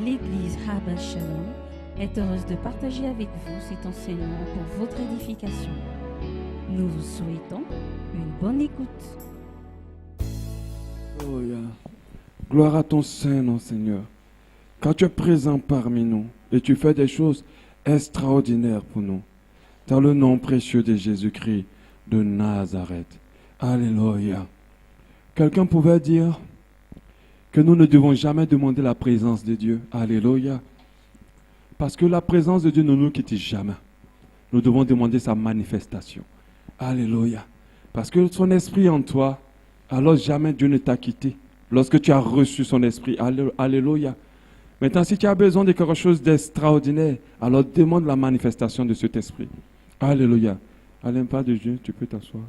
L'Église Habas Shalom est heureuse de partager avec vous cet enseignement pour votre édification. Nous vous souhaitons une bonne écoute. Alléluia. Gloire à ton Saint-Nom, Seigneur. Car tu es présent parmi nous et tu fais des choses extraordinaires pour nous. Dans le nom précieux de Jésus-Christ de Nazareth. Alléluia. Quelqu'un pouvait dire que nous ne devons jamais demander la présence de Dieu. Alléluia. Parce que la présence de Dieu ne nous quitte jamais. Nous devons demander sa manifestation. Alléluia. Parce que son esprit en toi, alors jamais Dieu ne t'a quitté. Lorsque tu as reçu son esprit. Alléluia. Maintenant, si tu as besoin de quelque chose d'extraordinaire, alors demande la manifestation de cet esprit. Alléluia. À l'impact de Dieu, tu peux t'asseoir.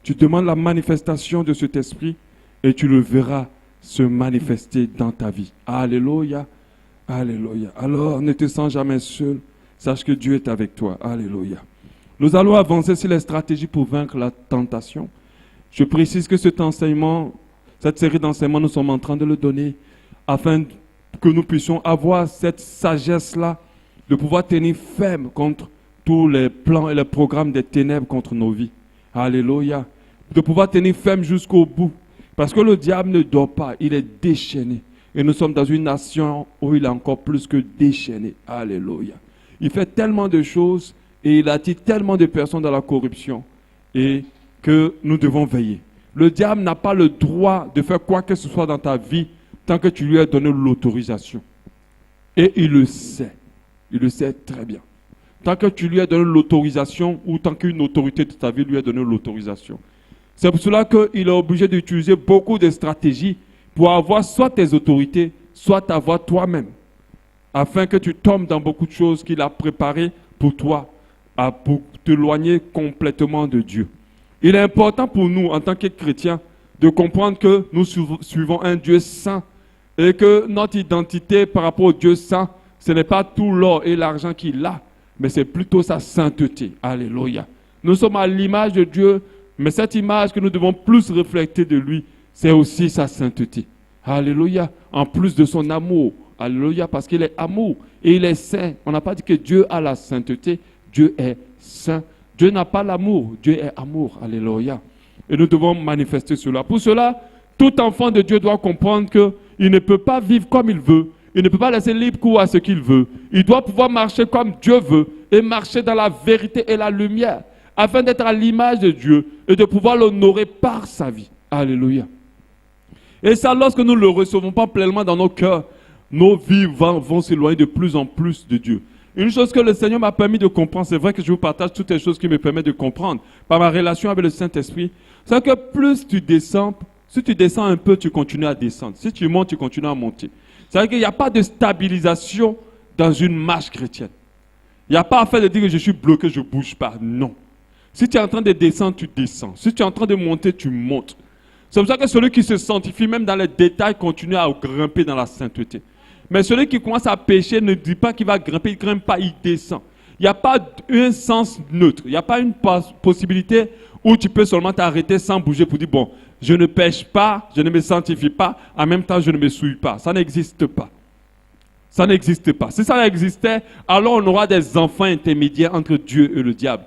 Tu demandes la manifestation de cet esprit et tu le verras se manifester dans ta vie. Alléluia. Alléluia. Alors, ne te sens jamais seul. Sache que Dieu est avec toi. Alléluia. Nous allons avancer sur les stratégies pour vaincre la tentation. Je précise que cet enseignement, cette série d'enseignements, nous sommes en train de le donner afin que nous puissions avoir cette sagesse-là de pouvoir tenir ferme contre tous les plans et les programmes des ténèbres contre nos vies. Alléluia. De pouvoir tenir ferme jusqu'au bout. Parce que le diable ne dort pas, il est déchaîné. Et nous sommes dans une nation où il est encore plus que déchaîné. Alléluia. Il fait tellement de choses et il attire tellement de personnes dans la corruption. Et que nous devons veiller. Le diable n'a pas le droit de faire quoi que ce soit dans ta vie tant que tu lui as donné l'autorisation. Et il le sait. Il le sait très bien. Tant que tu lui as donné l'autorisation ou tant qu'une autorité de ta vie lui a donné l'autorisation. C'est pour cela qu'il est obligé d'utiliser beaucoup de stratégies pour avoir soit tes autorités, soit t'avoir toi-même. Afin que tu tombes dans beaucoup de choses qu'il a préparées pour toi, pour t'éloigner complètement de Dieu. Il est important pour nous, en tant que chrétiens, de comprendre que nous suivons un Dieu saint et que notre identité par rapport au Dieu saint, ce n'est pas tout l'or et l'argent qu'il a, mais c'est plutôt sa sainteté. Alléluia. Nous sommes à l'image de Dieu, mais cette image que nous devons plus refléter de lui, c'est aussi sa sainteté. Alléluia. En plus de son amour. Alléluia. Parce qu'il est amour et il est saint. On n'a pas dit que Dieu a la sainteté. Dieu est saint. Dieu n'a pas l'amour. Dieu est amour. Alléluia. Et nous devons manifester cela. Pour cela, tout enfant de Dieu doit comprendre qu'il ne peut pas vivre comme il veut. Il ne peut pas laisser libre cours à ce qu'il veut. Il doit pouvoir marcher comme Dieu veut et marcher dans la vérité et la lumière afin d'être à l'image de Dieu et de pouvoir l'honorer par sa vie. Alléluia. Et ça, lorsque nous ne le recevons pas pleinement dans nos cœurs, nos vies vont s'éloigner de plus en plus de Dieu. Une chose que le Seigneur m'a permis de comprendre, c'est vrai que je vous partage toutes les choses qui me permettent de comprendre par ma relation avec le Saint-Esprit, c'est que plus tu descends, si tu descends un peu, tu continues à descendre. Si tu montes, tu continues à monter. C'est-à-dire qu'il n'y a pas de stabilisation dans une marche chrétienne. Il n'y a pas à faire de dire que je suis bloqué, je ne bouge pas. Non. Si tu es en train de descendre, tu descends. Si tu es en train de monter, tu montes. C'est pour ça que celui qui se sanctifie, même dans les détails, continue à grimper dans la sainteté. Mais celui qui commence à pécher ne dit pas qu'il va grimper, il ne grimpe pas, il descend. Il n'y a pas un sens neutre. Il n'y a pas une possibilité où tu peux seulement t'arrêter sans bouger pour dire, bon, je ne pêche pas, je ne me sanctifie pas, en même temps je ne me souille pas. Ça n'existe pas. Ça n'existe pas. Si ça existait, alors on aura des enfants intermédiaires entre Dieu et le diable.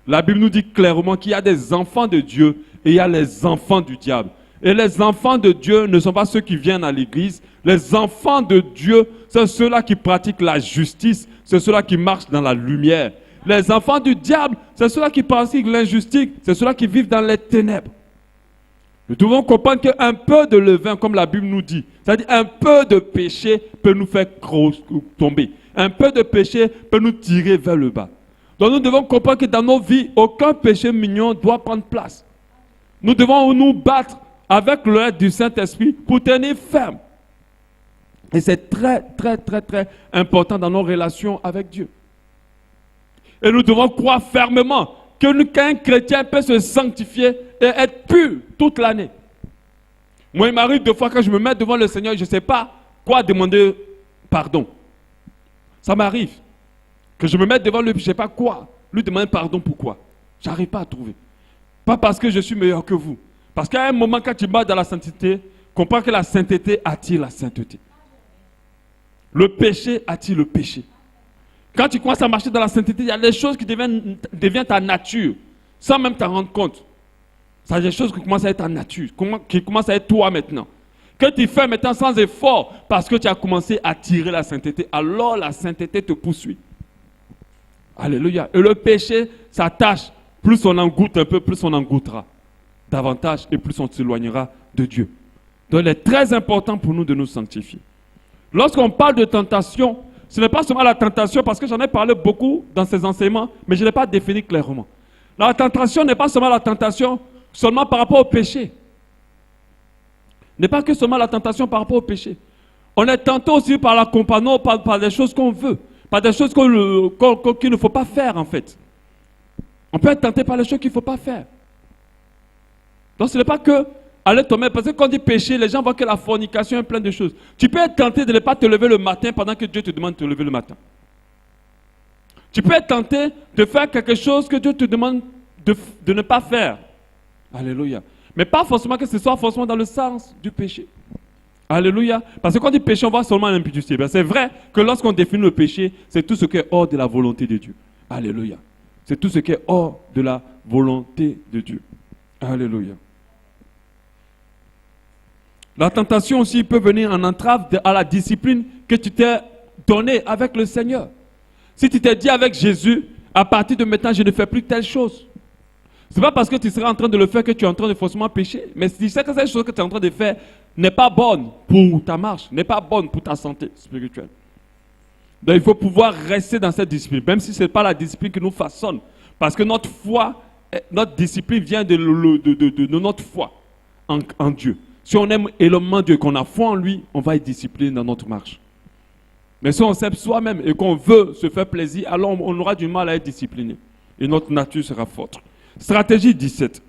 La Bible nous dit clairement qu'il y a des enfants de Dieu et il y a les enfants du diable. Et les enfants de Dieu ne sont pas ceux qui viennent à l'église. Les enfants de Dieu, c'est ceux-là qui pratiquent la justice, c'est ceux-là qui marchent dans la lumière. Les enfants du diable, c'est ceux-là qui pratiquent l'injustice, c'est ceux-là qui vivent dans les ténèbres. Nous devons comprendre qu'un peu de levain, comme la Bible nous dit, c'est-à-dire un peu de péché peut nous faire tomber. Un peu de péché peut nous tirer vers le bas. Donc nous devons comprendre que dans nos vies, aucun péché mignon doit prendre place. Nous devons nous battre avec l'aide du Saint-Esprit pour tenir ferme. Et c'est très, très, très, très important dans nos relations avec Dieu. Et nous devons croire fermement qu'un chrétien peut se sanctifier et être pur toute l'année. Moi, il m'arrive deux fois quand je me mets devant le Seigneur, je ne sais pas quoi demander pardon. Ça m'arrive. Que je me mette devant lui, je ne sais pas quoi. Lui demander pardon, pourquoi? Je n'arrive pas à trouver. Pas parce que je suis meilleur que vous. Parce qu'à un moment, quand tu marches dans la sainteté, comprends que la sainteté attire la sainteté. Le péché attire le péché. Quand tu commences à marcher dans la sainteté, il y a des choses qui deviennent ta nature, sans même t'en rendre compte. C'est des choses qui commencent à être ta nature, qui commencent à être toi maintenant. Que tu fais maintenant sans effort, parce que tu as commencé à tirer la sainteté, alors la sainteté te poursuit. Alléluia. Et le péché s'attache. Plus on en goûte un peu, plus on en goûtera davantage et plus on s'éloignera de Dieu. Donc il est très important pour nous de nous sanctifier. Lorsqu'on parle de tentation, ce n'est pas seulement la tentation, parce que j'en ai parlé beaucoup dans ces enseignements, mais je ne l'ai pas défini clairement. La tentation n'est pas seulement la tentation seulement par rapport au péché. N'est pas que seulement la tentation par rapport au péché. On est tenté aussi par la compagnie, par des choses qu'on veut, par des choses qu'il ne faut pas faire en fait. On peut être tenté par les choses qu'il ne faut pas faire. Donc ce n'est pas que aller tomber, parce que quand on dit péché, les gens voient que la fornication est plein de choses. Tu peux être tenté de ne pas te lever le matin pendant que Dieu te demande de te lever le matin. Tu peux être tenté de faire quelque chose que Dieu te demande de ne pas faire. Alléluia. Mais pas forcément que ce soit forcément dans le sens du péché. Alléluia. Parce que quand on dit péché, on voit seulement l'impudicité. Ben c'est vrai que lorsqu'on définit le péché, c'est tout ce qui est hors de la volonté de Dieu. Alléluia. C'est tout ce qui est hors de la volonté de Dieu. Alléluia. La tentation aussi peut venir en entrave à la discipline que tu t'es donnée avec le Seigneur. Si tu t'es dit avec Jésus, à partir de maintenant, je ne fais plus telle chose. Ce n'est pas parce que tu seras en train de le faire que tu es en train de forcément pécher. Mais si tu sais que cette chose que tu es en train de faire n'est pas bonne pour ta marche, n'est pas bonne pour ta santé spirituelle. Donc il faut pouvoir rester dans cette discipline, même si ce n'est pas la discipline qui nous façonne. Parce que notre foi, notre discipline vient de notre foi en Dieu. Si on aime énormément Dieu, qu'on a foi en lui, on va être discipliné dans notre marche. Mais si on s'aime soi-même et qu'on veut se faire plaisir, alors on aura du mal à être discipliné. Et notre nature sera forte. Stratégie 17.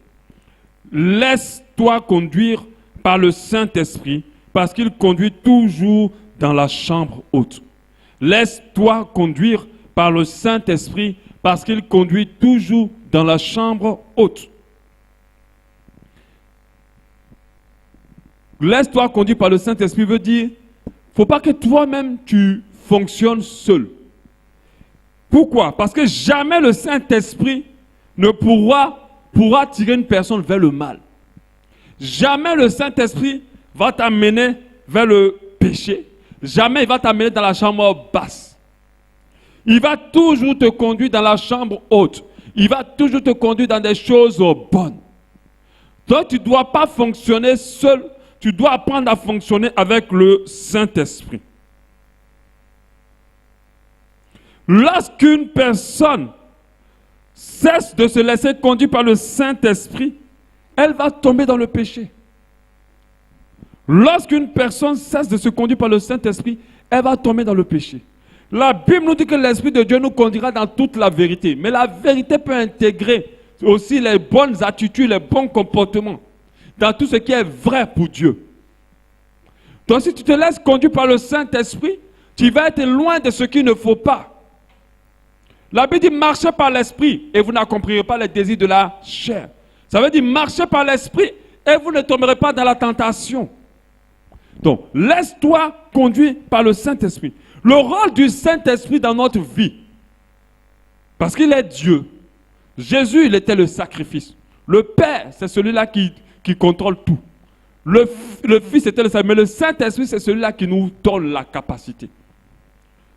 Laisse-toi conduire par le Saint-Esprit, parce qu'il conduit toujours dans la chambre haute. Laisse-toi conduire par le Saint-Esprit, parce qu'il conduit toujours dans la chambre haute. Laisse-toi conduire par le Saint-Esprit veut dire, il ne faut pas que toi-même tu fonctionnes seul. Pourquoi? Parce que jamais le Saint-Esprit ne pourra tirer une personne vers le mal. Jamais le Saint-Esprit va t'amener vers le péché. Jamais il va t'amener dans la chambre basse. Il va toujours te conduire dans la chambre haute. Il va toujours te conduire dans des choses bonnes. Donc tu ne dois pas fonctionner seul. Tu dois apprendre à fonctionner avec le Saint-Esprit. Lorsqu'une personne cesse de se laisser conduire par le Saint-Esprit, elle va tomber dans le péché. Lorsqu'une personne cesse de se conduire par le Saint-Esprit, elle va tomber dans le péché. La Bible nous dit que l'Esprit de Dieu nous conduira dans toute la vérité. Mais la vérité peut intégrer aussi les bonnes attitudes, les bons comportements, dans tout ce qui est vrai pour Dieu. Donc si tu te laisses conduire par le Saint-Esprit, tu vas être loin de ce qu'il ne faut pas. La Bible dit marchez par l'Esprit et vous n'accomplirez pas les désirs de la chair. Ça veut dire marchez par l'Esprit et vous ne tomberez pas dans la tentation. Donc laisse-toi conduire par le Saint-Esprit. Le rôle du Saint-Esprit dans notre vie, parce qu'il est Dieu. Jésus, il était le sacrifice. Le Père, c'est celui-là qui contrôle tout. Le Fils était le Saint, mais le Saint-Esprit, c'est celui-là qui nous donne la capacité.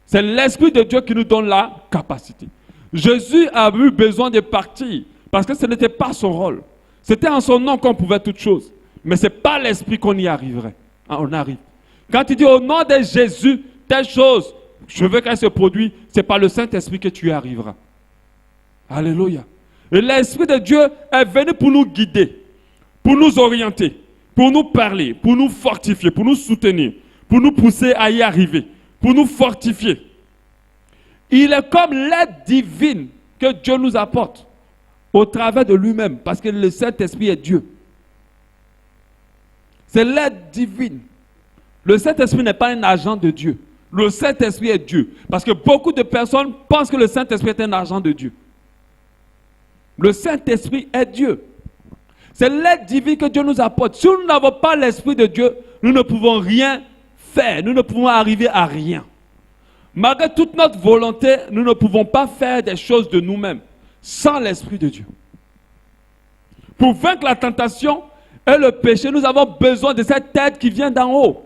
C'est l'Esprit de Dieu qui nous donne la capacité. Jésus a eu besoin de partir, parce que ce n'était pas son rôle. C'était en son nom qu'on pouvait toutes choses. Mais ce n'est pas l'Esprit qu'on y arriverait. On arrive. Quand il dit au nom de Jésus, telle chose, je veux qu'elle se produise, c'est par le Saint-Esprit que tu y arriveras. Alléluia. Et l'Esprit de Dieu est venu pour nous guider, pour nous orienter, pour nous parler, pour nous fortifier, pour nous soutenir, pour nous pousser à y arriver, pour nous fortifier. Il est comme l'aide divine que Dieu nous apporte au travers de lui-même, parce que le Saint-Esprit est Dieu. C'est l'aide divine. Le Saint-Esprit n'est pas un agent de Dieu. Le Saint-Esprit est Dieu. Parce que beaucoup de personnes pensent que le Saint-Esprit est un agent de Dieu. Le Saint-Esprit est Dieu. C'est l'aide divine que Dieu nous apporte. Si nous n'avons pas l'Esprit de Dieu, nous ne pouvons rien faire. Nous ne pouvons arriver à rien. Malgré toute notre volonté, nous ne pouvons pas faire des choses de nous-mêmes sans l'Esprit de Dieu. Pour vaincre la tentation et le péché, nous avons besoin de cette aide qui vient d'en haut.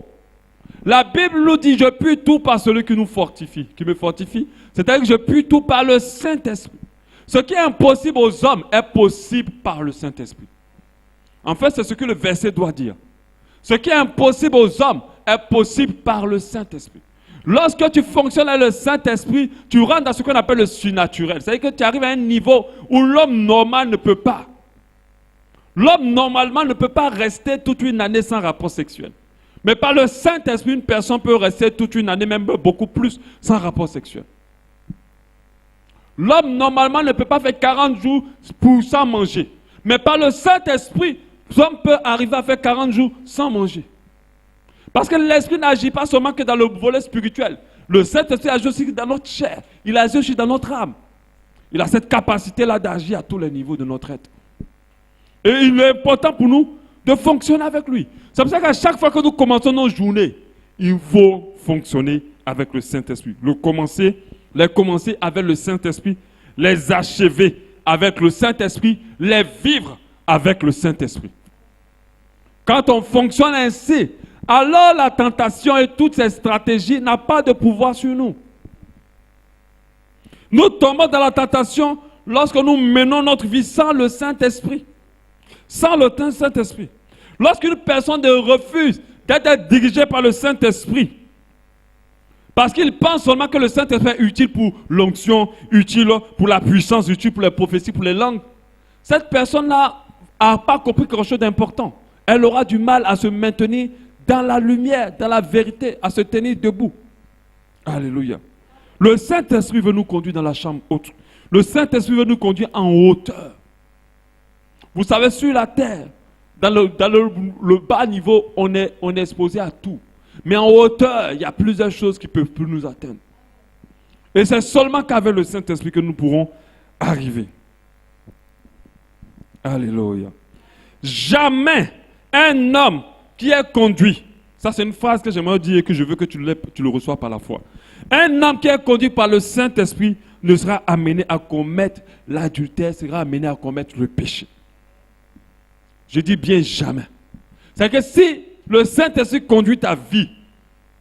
La Bible nous dit, je puis tout par celui qui nous fortifie, qui me fortifie. C'est-à-dire que je puis tout par le Saint-Esprit. Ce qui est impossible aux hommes est possible par le Saint-Esprit. En fait, c'est ce que le verset doit dire. Ce qui est impossible aux hommes est possible par le Saint-Esprit. Lorsque tu fonctionnes avec le Saint-Esprit, tu rentres dans ce qu'on appelle le surnaturel. C'est-à-dire que tu arrives à un niveau où l'homme normal ne peut pas. L'homme normalement ne peut pas rester toute une année sans rapport sexuel. Mais par le Saint-Esprit, une personne peut rester toute une année, même beaucoup plus, sans rapport sexuel. L'homme normalement ne peut pas faire 40 jours sans manger. Mais par le Saint-Esprit, l'homme peut arriver à faire 40 jours sans manger. Parce que l'Esprit n'agit pas seulement que dans le volet spirituel. Le Saint-Esprit agit aussi dans notre chair. Il agit aussi dans notre âme. Il a cette capacité-là d'agir à tous les niveaux de notre être. Et il est important pour nous de fonctionner avec lui. C'est pour ça qu'à chaque fois que nous commençons nos journées, il faut fonctionner avec le Saint-Esprit. Les commencer avec le Saint-Esprit, les achever avec le Saint-Esprit, les vivre avec le Saint-Esprit. Quand on fonctionne ainsi, alors la tentation et toutes ces stratégies n'ont pas de pouvoir sur nous. Nous tombons dans la tentation lorsque nous menons notre vie sans le Saint-Esprit. Sans le Saint-Esprit. Lorsqu'une personne refuse d'être dirigée par le Saint-Esprit, parce qu'il pense seulement que le Saint-Esprit est utile pour l'onction, utile pour la puissance, utile pour les prophéties, pour les langues, cette personne-là n'a pas compris quelque chose d'important. Elle aura du mal à se maintenir dans la lumière, dans la vérité, à se tenir debout. Alléluia. Le Saint-Esprit veut nous conduire dans la chambre haute. Le Saint-Esprit veut nous conduire en hauteur. Vous savez, sur la terre, dans le bas niveau, on est exposé à tout. Mais en hauteur, il y a plusieurs choses qui peuvent plus nous atteindre. Et c'est seulement qu'avec le Saint-Esprit que nous pourrons arriver. Alléluia. Jamais un homme qui est conduit, ça c'est une phrase que j'aimerais dire et que je veux que tu le reçois par la foi. Un homme qui est conduit par le Saint-Esprit ne sera amené à commettre l'adultère, sera amené à commettre le péché. Je dis bien jamais. C'est que si le Saint-Esprit conduit ta vie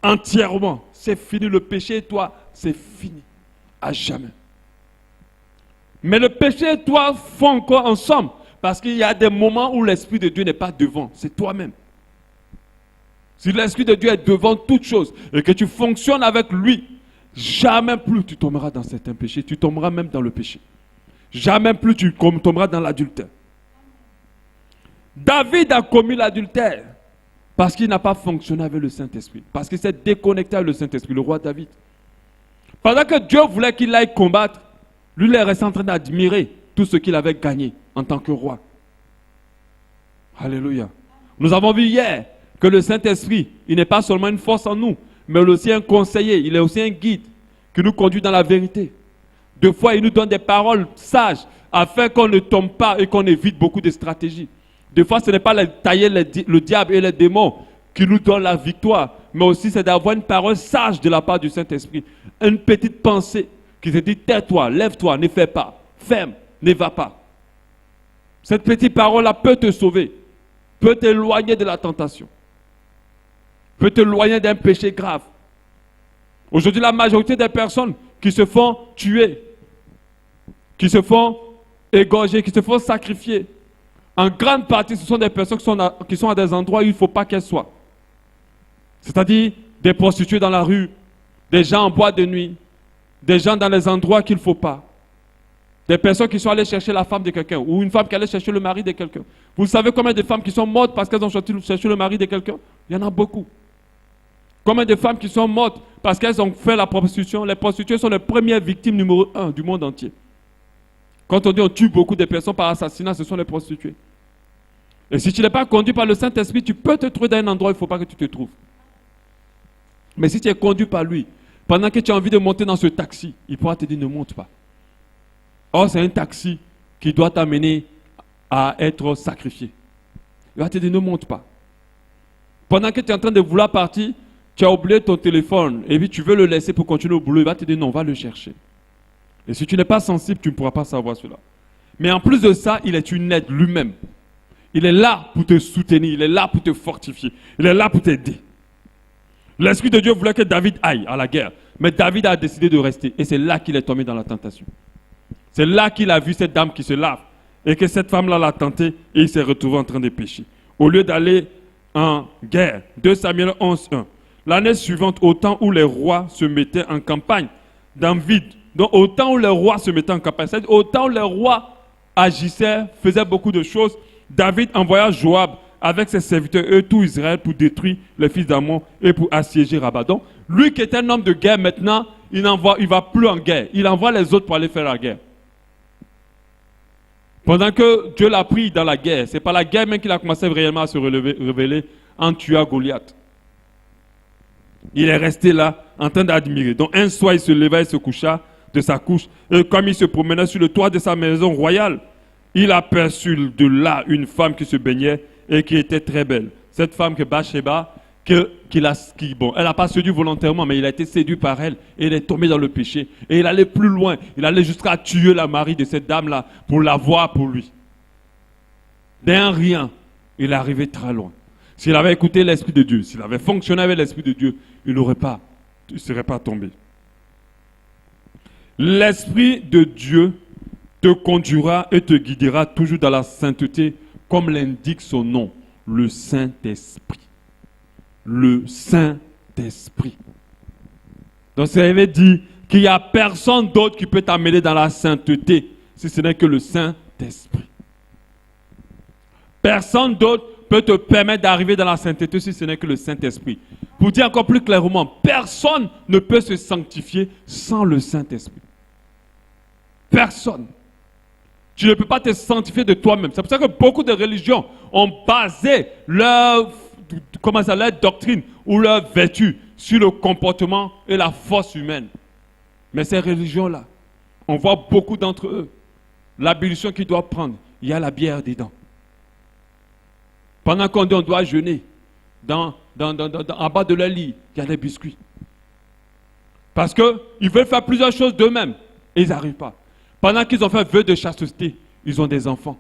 entièrement, c'est fini. Le péché et toi, c'est fini. À jamais. Mais le péché et toi font encore ensemble. Parce qu'il y a des moments où l'Esprit de Dieu n'est pas devant. C'est toi-même. Si l'Esprit de Dieu est devant toute chose et que tu fonctionnes avec lui, jamais plus tu tomberas dans certains péchés. Tu tomberas même dans le péché. Jamais plus tu tomberas dans l'adultère. David a commis l'adultère parce qu'il n'a pas fonctionné avec le Saint-Esprit. Parce qu'il s'est déconnecté avec le Saint-Esprit, le roi David. Pendant que Dieu voulait qu'il aille combattre, lui, il est resté en train d'admirer tout ce qu'il avait gagné en tant que roi. Alléluia. Nous avons vu hier que le Saint-Esprit, il n'est pas seulement une force en nous, mais aussi un conseiller, il est aussi un guide qui nous conduit dans la vérité. Des fois, il nous donne des paroles sages afin qu'on ne tombe pas et qu'on évite beaucoup de stratégies. Des fois, ce n'est pas tailler le diable et les démons qui nous donnent la victoire, mais aussi c'est d'avoir une parole sage de la part du Saint-Esprit. Une petite pensée qui te dit, tais-toi, lève-toi, ne fais pas, ferme, ne va pas. Cette petite parole-là peut te sauver, peut t'éloigner de la tentation, peut t'éloigner d'un péché grave. Aujourd'hui, la majorité des personnes qui se font tuer, qui se font égorger, qui se font sacrifier, en grande partie, ce sont des personnes qui sont à des endroits où il ne faut pas qu'elles soient. C'est-à-dire des prostituées dans la rue, des gens en boîte de nuit, des gens dans les endroits qu'il ne faut pas. Des personnes qui sont allées chercher la femme de quelqu'un, ou une femme qui allait chercher le mari de quelqu'un. Vous savez combien de femmes qui sont mortes parce qu'elles ont cherché le mari de quelqu'un? Il y en a beaucoup. Combien de femmes qui sont mortes parce qu'elles ont fait la prostitution? Les prostituées sont les premières victimes numéro 1 du monde entier. Quand on dit on tue beaucoup de personnes par assassinat, ce sont les prostituées. Et si tu n'es pas conduit par le Saint-Esprit, tu peux te trouver dans un endroit où il ne faut pas que tu te trouves. Mais si tu es conduit par lui, pendant que tu as envie de monter dans ce taxi, il pourra te dire ne monte pas. Or, c'est un taxi qui doit t'amener à être sacrifié. Il va te dire ne monte pas. Pendant que tu es en train de vouloir partir, Tu as oublié ton téléphone et puis tu veux le laisser pour continuer au boulot. Il va te dire non, va le chercher. Et si tu n'es pas sensible, tu ne pourras pas savoir cela. Mais en plus de ça, il est une aide lui-même. Il est là pour te soutenir, il est là pour te fortifier, il est là pour t'aider. L'Esprit de Dieu voulait que David aille à la guerre. Mais David a décidé de rester. Et c'est là qu'il est tombé dans la tentation. C'est là qu'il a vu cette dame qui se lave. Et que cette femme-là l'a tenté. Et il s'est retrouvé en train de pécher. Au lieu d'aller en guerre, 2 Samuel 11:1. L'année suivante, au temps où les rois se mettaient en campagne, dans vide. Donc au temps où les rois se mettaient en campagne, c'est-à-dire au temps où les rois agissaient, faisaient beaucoup de choses, David envoya Joab avec ses serviteurs et tout Israël pour détruire les fils d'Ammon et pour assiéger Rabat. Donc, lui qui était un homme de guerre maintenant, il ne va plus en guerre. Il envoie les autres pour aller faire la guerre. Pendant que Dieu l'a pris dans la guerre, c'est pas la guerre même qu'il a commencé réellement à se révéler en tuant Goliath. Il est resté là en train d'admirer. Donc un soir, il se leva et se coucha de sa couche. Et comme il se promenait sur le toit de sa maison royale, il aperçut de là une femme qui se baignait et qui était très belle. Cette femme que Bathsheba, elle n'a pas séduit volontairement, mais il a été séduit par elle et il est tombé dans le péché. Et il allait plus loin. Il allait jusqu'à tuer la mari de cette dame-là pour l'avoir pour lui. D'un rien, il est arrivé très loin. S'il avait écouté l'Esprit de Dieu, s'il avait fonctionné avec l'Esprit de Dieu, il ne serait pas tombé. L'Esprit de Dieu te conduira et te guidera toujours dans la sainteté, comme l'indique son nom, le Saint-Esprit. Le Saint-Esprit. Donc ça veut dire qu'il n'y a personne d'autre qui peut t'amener dans la sainteté, si ce n'est que le Saint-Esprit. Personne d'autre peut te permettre d'arriver dans la sainteté si ce n'est que le Saint-Esprit. Pour dire encore plus clairement, personne ne peut se sanctifier sans le Saint-Esprit. Personne. Tu ne peux pas te sanctifier de toi-même. C'est pour ça que beaucoup de religions ont basé leur doctrine ou leur vertu sur le comportement et la force humaine. Mais ces religions-là, on voit beaucoup d'entre eux, l'ablution qu'ils doivent prendre, il y a la bière dedans. Pendant qu'on dit on doit jeûner, en bas de leur lit, il y a des biscuits. Parce qu'ils veulent faire plusieurs choses d'eux-mêmes et ils n'arrivent pas. Pendant qu'ils ont fait vœu de chasteté, ils ont des enfants.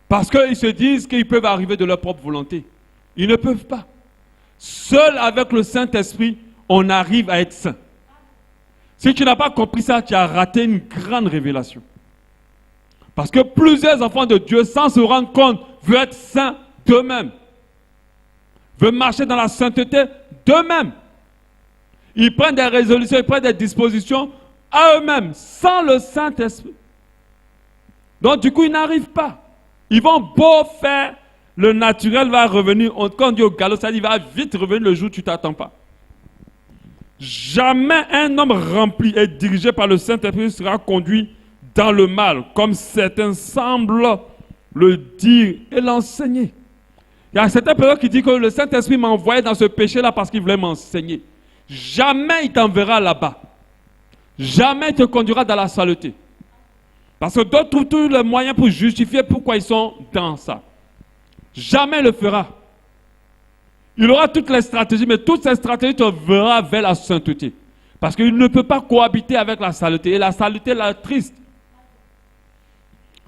Parce qu'ils se disent qu'ils peuvent arriver de leur propre volonté. Ils ne peuvent pas. Seul avec le Saint-Esprit, on arrive à être saint. Si tu n'as pas compris ça, tu as raté une grande révélation. Parce que plusieurs enfants de Dieu, sans se rendre compte, veulent être saints d'eux-mêmes. Veulent marcher dans la sainteté d'eux-mêmes. Ils prennent des résolutions, ils prennent des dispositions à eux-mêmes, sans le Saint-Esprit. Donc du coup, ils n'arrivent pas. Ils vont beau faire, le naturel va revenir. Quand on dit au galop, ça dit, il va vite revenir le jour où tu ne t'attends pas. Jamais un homme rempli et dirigé par le Saint-Esprit sera conduit dans le mal, comme certains semblent le dire et l'enseigner. Il y a certaines personnes qui disent que le Saint-Esprit m'a envoyé dans ce péché-là parce qu'il voulait m'enseigner. Jamais il t'enverra là-bas. Jamais il te conduira dans la saleté. Parce que d'autres trouvent tous les moyens pour justifier pourquoi ils sont dans ça. Jamais il le fera. Il aura toutes les stratégies, mais toutes ces stratégies te verront vers la sainteté. Parce qu'il ne peut pas cohabiter avec la saleté. Et la saleté la triste.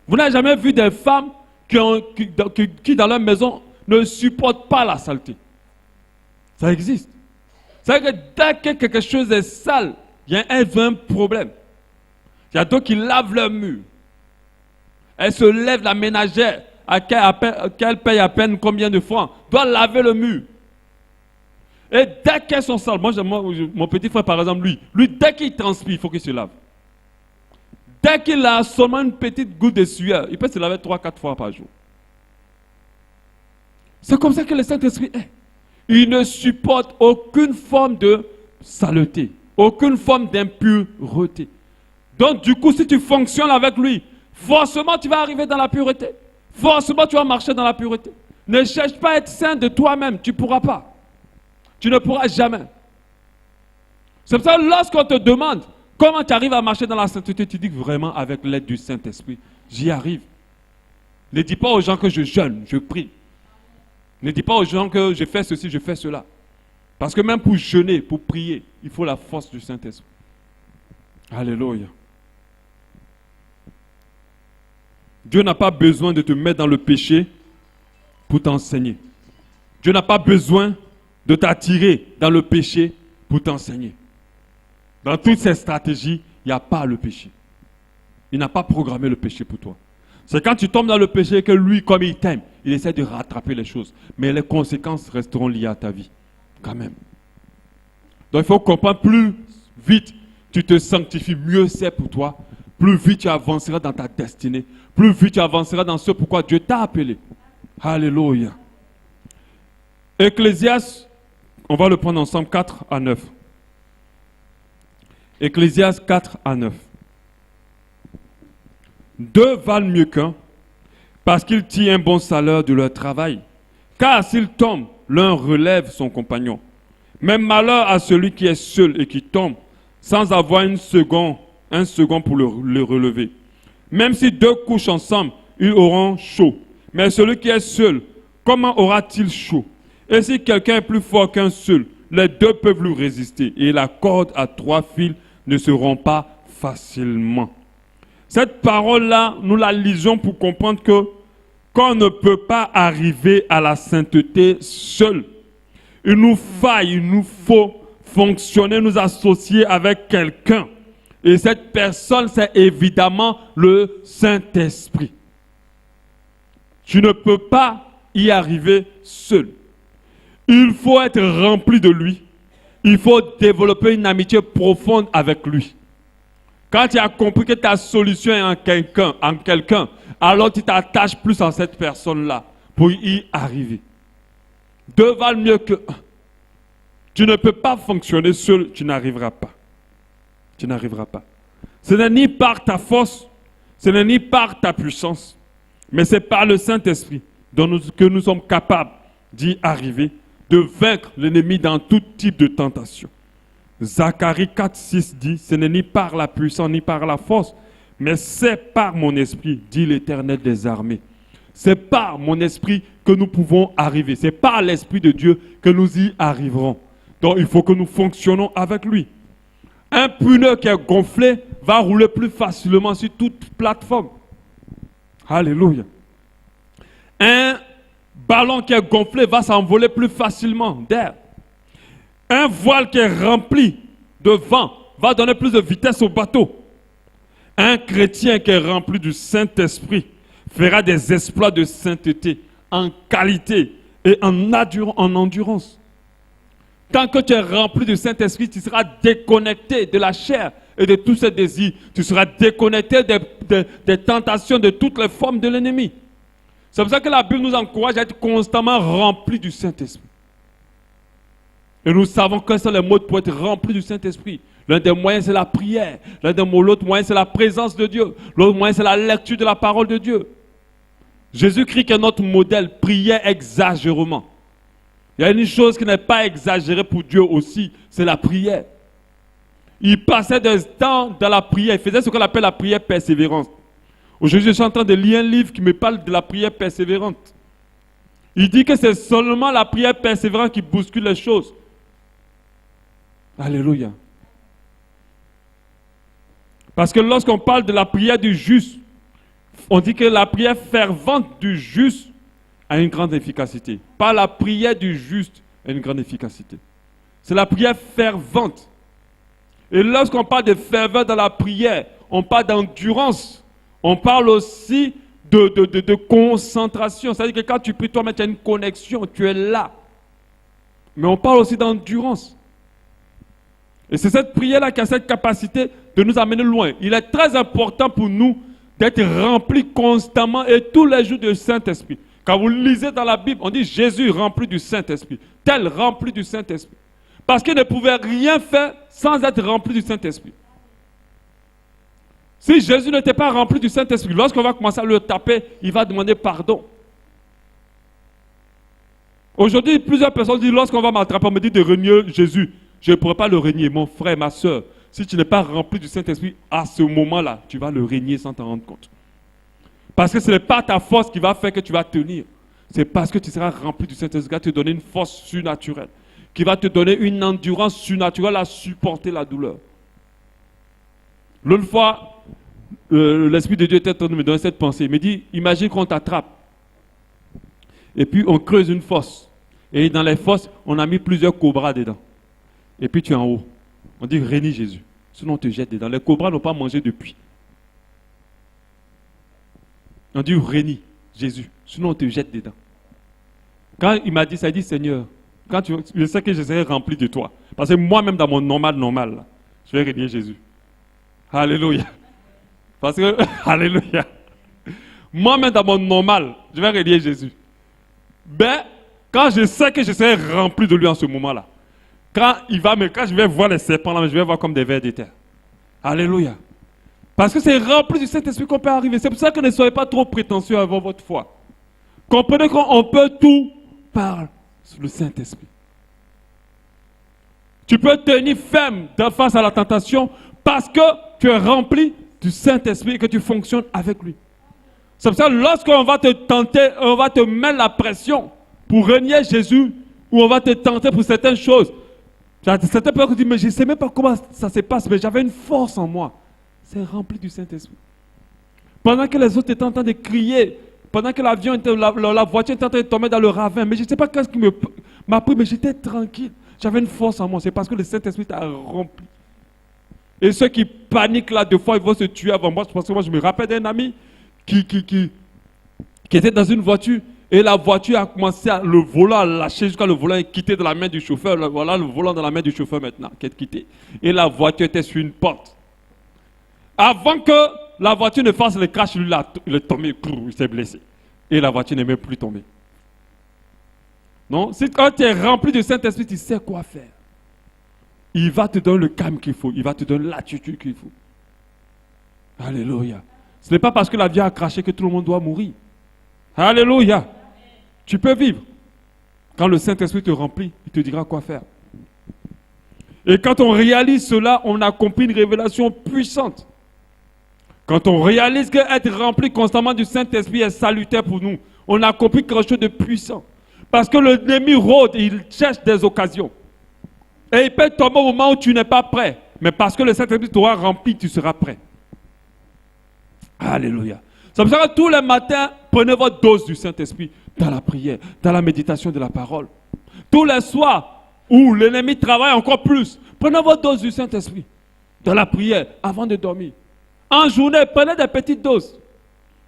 Vous n'avez jamais vu des femmes qui dans leur maison ne supportent pas la saleté. Ça existe. C'est-à-dire que dès que quelque chose est sale, il y a un problème. Il y a d'autres qui lavent leur mur. Elle se lève, la ménagère, qu'elle paye à peine combien de francs, doit laver le mur. Et dès qu'elles sont sales, mon petit frère par exemple, lui dès qu'il transpire, il faut qu'il se lave. Dès qu'il a seulement une petite goutte de sueur, il peut se laver 3-4 fois par jour. C'est comme ça que le Saint-Esprit est. Il ne supporte aucune forme de saleté, aucune forme d'impureté. Donc du coup, si tu fonctionnes avec lui, forcément tu vas arriver dans la pureté. Forcément tu vas marcher dans la pureté. Ne cherche pas à être saint de toi-même, tu ne pourras pas. Tu ne pourras jamais. C'est pour ça que lorsqu'on te demande comment tu arrives à marcher dans la sainteté, tu dis que vraiment avec l'aide du Saint-Esprit, j'y arrive. Ne dis pas aux gens que je jeûne, je prie. Ne dis pas aux gens que je fais ceci, je fais cela. Parce que même pour jeûner, pour prier, il faut la force du Saint-Esprit. Alléluia. Dieu n'a pas besoin de te mettre dans le péché pour t'enseigner. Dieu n'a pas besoin de t'attirer dans le péché pour t'enseigner. Dans toutes ces stratégies, il n'y a pas le péché. Il n'a pas programmé le péché pour toi. C'est quand tu tombes dans le péché que lui, comme il t'aime, il essaie de rattraper les choses. Mais les conséquences resteront liées à ta vie. Quand même. Donc il faut comprendre, plus vite tu te sanctifies, mieux c'est pour toi. Plus vite tu avanceras dans ta destinée. Plus vite tu avanceras dans ce pourquoi Dieu t'a appelé. Alléluia. Ecclésiaste, on va le prendre ensemble, 4 à 9. Ecclésiaste 4 à 9. 2 valent mieux qu'un, parce qu'ils tirent un bon salaire de leur travail. Car s'ils tombent, l'un relève son compagnon. Même malheur à celui qui est seul et qui tombe, sans avoir un second pour le relever. Même si 2 couchent ensemble, ils auront chaud. Mais celui qui est seul, comment aura-t-il chaud? Et si quelqu'un est plus fort qu'un seul, les 2 peuvent lui résister. Et la corde à 3 fils ne se rompt pas facilement. Cette parole-là, nous la lisons pour comprendre que qu'on ne peut pas arriver à la sainteté seul. Il nous faut fonctionner, nous associer avec quelqu'un. Et cette personne, c'est évidemment le Saint-Esprit. Tu ne peux pas y arriver seul. Il faut être rempli de lui. Il faut développer une amitié profonde avec lui. Quand tu as compris que ta solution est en quelqu'un, alors tu t'attaches plus à cette personne-là pour y arriver. 2 valent mieux que 1. Tu ne peux pas fonctionner seul, tu n'arriveras pas. Tu n'arriveras pas. Ce n'est ni par ta force, ce n'est ni par ta puissance, mais c'est par le Saint-Esprit que nous sommes capables d'y arriver, de vaincre l'ennemi dans tout type de tentation. Zacharie 4, 6 dit, ce n'est ni par la puissance ni par la force, mais c'est par mon esprit, dit l'Éternel des armées. C'est par mon esprit que nous pouvons arriver. C'est par l'Esprit de Dieu que nous y arriverons. Donc il faut que nous fonctionnons avec lui. Un pneu qui est gonflé va rouler plus facilement sur toute plateforme. Alléluia. Un ballon qui est gonflé va s'envoler plus facilement d'air. Un voile qui est rempli de vent va donner plus de vitesse au bateau. Un chrétien qui est rempli du Saint-Esprit fera des exploits de sainteté en qualité et en endurance. Tant que tu es rempli du Saint-Esprit, tu seras déconnecté de la chair et de tous ses désirs. Tu seras déconnecté des tentations de toutes les formes de l'ennemi. C'est pour ça que la Bible nous encourage à être constamment rempli du Saint-Esprit. Et nous savons quels sont les modes pour être remplis du Saint-Esprit. L'un des moyens, c'est la prière. L'autre moyen, c'est la présence de Dieu. L'autre moyen, c'est la lecture de la parole de Dieu. Jésus-Christ est notre modèle, priait exagérément. Il y a une chose qui n'est pas exagérée pour Dieu aussi, c'est la prière. Il passait des temps dans la prière. Il faisait ce qu'on appelle la prière persévérante. Aujourd'hui, je suis en train de lire un livre qui me parle de la prière persévérante. Il dit que c'est seulement la prière persévérante qui bouscule les choses. Alléluia. Parce que lorsqu'on parle de la prière du juste, on dit que la prière fervente du juste a une grande efficacité. Pas la prière du juste a une grande efficacité. C'est la prière fervente. Et lorsqu'on parle de ferveur dans la prière, on parle d'endurance. On parle aussi de concentration. C'est-à-dire que quand tu pries, toi-même, tu as une connexion, tu es là. Mais on parle aussi d'endurance. Et c'est cette prière-là qui a cette capacité de nous amener loin. Il est très important pour nous d'être remplis constamment et tous les jours du Saint-Esprit. Quand vous lisez dans la Bible, on dit Jésus rempli du Saint-Esprit. Tel rempli du Saint-Esprit. Parce qu'il ne pouvait rien faire sans être rempli du Saint-Esprit. Si Jésus n'était pas rempli du Saint-Esprit, lorsqu'on va commencer à le taper, il va demander pardon. Aujourd'hui, plusieurs personnes disent, lorsqu'on va m'attraper, on me dit de renier Jésus. Je ne pourrai pas le renier, mon frère, ma soeur. Si tu n'es pas rempli du Saint-Esprit, à ce moment-là, tu vas le renier sans t'en rendre compte. Parce que ce n'est pas ta force qui va faire que tu vas tenir. C'est parce que tu seras rempli du Saint-Esprit qui va te donner une force surnaturelle, qui va te donner une endurance surnaturelle à supporter la douleur. L'autre fois, l'Esprit de Dieu était en train de me donner cette pensée. Il me dit, imagine qu'on t'attrape. Et puis on creuse une fosse. Et dans les fosses, on a mis plusieurs cobras dedans. Et puis tu es en haut. On dit, réunis Jésus. Sinon on te jette dedans. Les cobras n'ont pas mangé depuis. On dit, réunis Jésus. Sinon on te jette dedans. Quand il m'a dit ça, il dit, Seigneur, je sais que je serai rempli de toi. Parce que moi-même dans mon normal, là, je vais régner Jésus. Alléluia. Parce que, alléluia. Moi-même dans mon normal, je vais régner Jésus. Ben, quand je sais que je serai rempli de lui en ce moment-là, quand je vais voir les serpents là, je vais voir comme des vers de terre. Alléluia. Parce que c'est rempli du Saint-Esprit qu'on peut arriver. C'est pour ça que ne soyez pas trop prétentieux avant votre foi. Comprenez qu'on peut tout par le Saint-Esprit. Tu peux tenir ferme face à la tentation parce que tu es rempli du Saint-Esprit et que tu fonctionnes avec lui. C'est pour ça que lorsqu'on va te tenter, on va te mettre la pression pour renier Jésus, ou on va te tenter pour certaines choses. Certaines personnes disent, mais je ne sais même pas comment ça se passe, mais j'avais une force en moi. C'est rempli du Saint-Esprit. Pendant que les autres étaient en train de crier, pendant que la voiture était en train de tomber dans le ravin, mais je ne sais pas qu'est-ce qui m'a pris, mais j'étais tranquille. J'avais une force en moi. C'est parce que le Saint-Esprit t'a rempli. Et ceux qui paniquent là, des fois, ils vont se tuer avant moi. Parce que moi, je me rappelle d'un ami qui était dans une voiture. Et la voiture a commencé le volant à lâcher jusqu'à le volant est quitté de la main du chauffeur. Voilà le volant dans la main du chauffeur maintenant, qui est quitté. Et la voiture était sur une porte. Avant que la voiture ne fasse le crash, lui, il est tombé, il s'est blessé. Et la voiture n'est même plus tombée. Non? Si quand tu es rempli du Saint-Esprit, tu sais quoi faire. Il va te donner le calme qu'il faut. Il va te donner l'attitude qu'il faut. Alléluia. Ce n'est pas parce que la vie a craché que tout le monde doit mourir. Alléluia. Tu peux vivre. Quand le Saint-Esprit te remplit, il te dira quoi faire. Et quand on réalise cela, on accomplit une révélation puissante. Quand on réalise qu'être rempli constamment du Saint-Esprit est salutaire pour nous, on accomplit quelque chose de puissant. Parce que l'ennemi rôde, il cherche des occasions. Et il peut tomber au moment où tu n'es pas prêt. Mais parce que le Saint-Esprit t'aura rempli, tu seras prêt. Alléluia. C'est pour ça que tous les matins, prenez votre dose du Saint-Esprit dans la prière, dans la méditation de la parole. Tous les soirs où l'ennemi travaille encore plus, prenez votre dose du Saint-Esprit dans la prière avant de dormir. En journée, prenez des petites doses.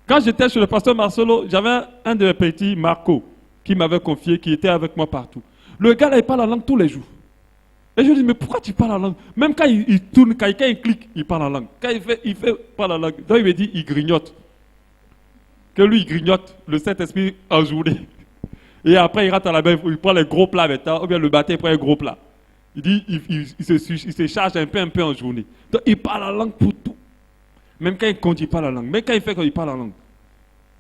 Quand j'étais chez le pasteur Marcelo, j'avais un de mes petits, Marco, qui m'avait confié, qui était avec moi partout. Le gars là, il parle la langue tous les jours. Et je lui dis, mais pourquoi tu parles la langue? Même quand il tourne, quand il clique, il parle la langue. Quand il fait pas la langue. Donc il me dit, il grignote. Que lui, il grignote le Saint-Esprit en journée. Et après, il rentre à la main, il prend les gros plats maintenant, ou bien le matin, il prend un gros plat. Il dit, il se charge un peu en journée. Donc il parle la langue pour tout. Même quand il ne conduit pas la langue. Même quand il fait qu'il parle la langue.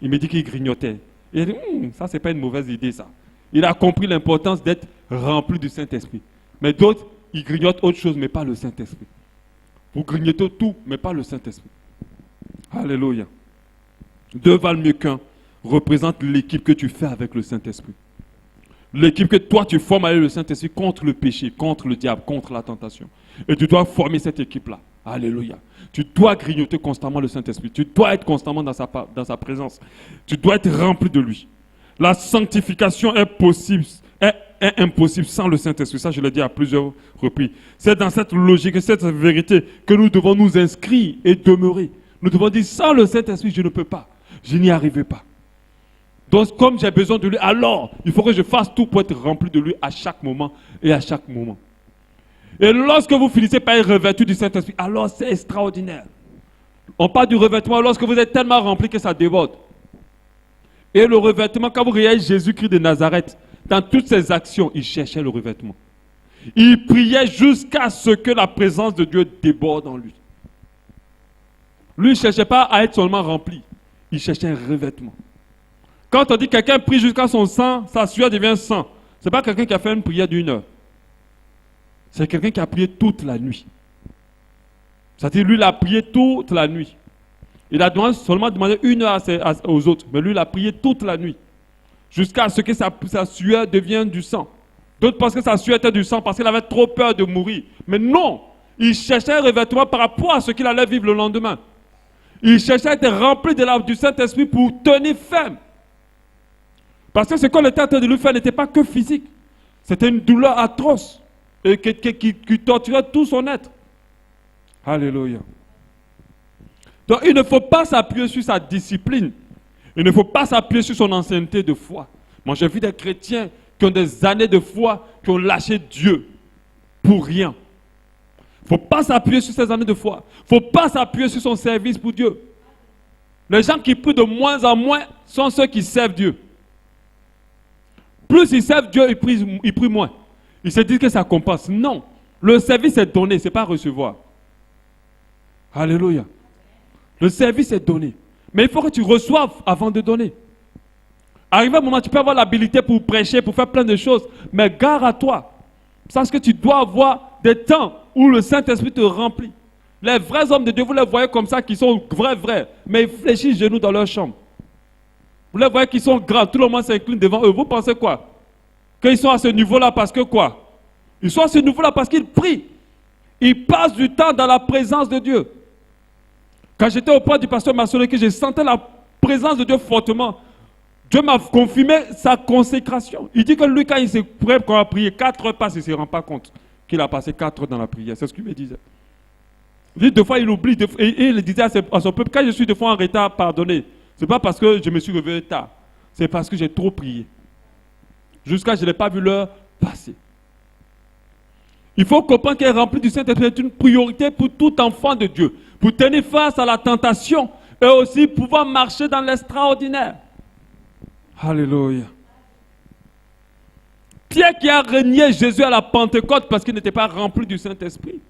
Il me dit qu'il grignotait. Et il dit, ça, c'est pas une mauvaise idée, ça. Il a compris l'importance d'être rempli du Saint-Esprit. Mais d'autres, ils grignotent autre chose, mais pas le Saint-Esprit. Vous grignotez tout, mais pas le Saint-Esprit. Alléluia. Deux valent mieux qu'un représente l'équipe que tu fais avec le Saint-Esprit. L'équipe que toi, tu formes avec le Saint-Esprit contre le péché, contre le diable, contre la tentation. Et tu dois former cette équipe-là. Alléluia. Tu dois grignoter constamment le Saint-Esprit. Tu dois être constamment dans sa présence. Tu dois être rempli de lui. La sanctification est possible, est impossible sans le Saint-Esprit. Ça, je l'ai dit à plusieurs reprises. C'est dans cette logique et cette vérité que nous devons nous inscrire et demeurer. Nous devons dire, sans le Saint-Esprit, je ne peux pas. Je n'y arriverai pas. Donc, comme j'ai besoin de lui, alors, il faut que je fasse tout pour être rempli de lui à chaque moment et à chaque moment. Et lorsque vous finissez par être revêtu du Saint-Esprit, alors c'est extraordinaire. On parle du revêtement lorsque vous êtes tellement rempli que ça déborde. Et le revêtement, quand vous regardez Jésus-Christ de Nazareth, dans toutes ses actions, il cherchait le revêtement. Il priait jusqu'à ce que la présence de Dieu déborde en lui. Lui, il ne cherchait pas à être seulement rempli. Il cherchait un revêtement. Quand on dit que quelqu'un prie jusqu'à son sang, sa sueur devient sang. Ce n'est pas quelqu'un qui a fait une prière d'1 heure. C'est quelqu'un qui a prié toute la nuit. C'est-à-dire, lui, il a prié toute la nuit. Il a seulement demandé 1 heure aux autres, mais lui, il a prié toute la nuit. jusqu'à ce que sa sueur devienne du sang. D'autres pensent que sa sueur était du sang parce qu'il avait trop peur de mourir. Mais non, il cherchait un revêtement par rapport à ce qu'il allait vivre le lendemain. Il cherchait à être rempli du Saint-Esprit pour tenir ferme. Parce que ce qu'on était en train de lui faire n'était pas que physique. C'était une douleur atroce et qui torturait tout son être. Alléluia. Donc il ne faut pas s'appuyer sur sa discipline. Il ne faut pas s'appuyer sur son ancienneté de foi. Moi j'ai vu des chrétiens qui ont des années de foi, qui ont lâché Dieu pour rien. Il ne faut pas s'appuyer sur ces années de foi. Il ne faut pas s'appuyer sur son service pour Dieu. Les gens qui prient de moins en moins sont ceux qui servent Dieu. Plus ils servent Dieu, ils prient moins. Ils se disent que ça compense. Non. Le service est donné, ce n'est pas recevoir. Alléluia. Le service est donné. Mais il faut que tu reçoives avant de donner. Arrivé un moment, tu peux avoir l'habilité pour prêcher, pour faire plein de choses. Mais gare à toi. Sache que tu dois avoir des temps où le Saint-Esprit te remplit. Les vrais hommes de Dieu, vous les voyez comme ça, qui sont vrais. Mais ils fléchissent genoux dans leur chambre. Vous les voyez qui sont grands, tout le monde s'incline devant eux. Vous pensez quoi? Qu'ils sont à ce niveau-là parce que quoi? Ils sont à ce niveau-là parce qu'ils prient. Ils passent du temps dans la présence de Dieu. Quand j'étais auprès du pasteur Massonneau, je sentais la présence de Dieu fortement. Dieu m'a confirmé sa consécration. Il dit que lui, quand il s'est prêt pour a prié 4 heures passe, il ne se rend pas compte qu'il a passé 4 heures dans la prière. C'est ce qu'il me disait. Il dit, deux fois, il oublie. Et il disait à son peuple, quand je suis deux fois en retard, pardonnez. Ce n'est pas parce que je me suis réveillé tard. C'est parce que j'ai trop prié. Jusqu'à ce que je n'ai pas vu l'heure passer. Il faut comprendre qu'être rempli du Saint-Esprit est une priorité pour tout enfant de Dieu. Pour tenir face à la tentation et aussi pouvoir marcher dans l'extraordinaire. Alléluia. Pierre qui a renié Jésus à la Pentecôte parce qu'il n'était pas rempli du Saint-Esprit,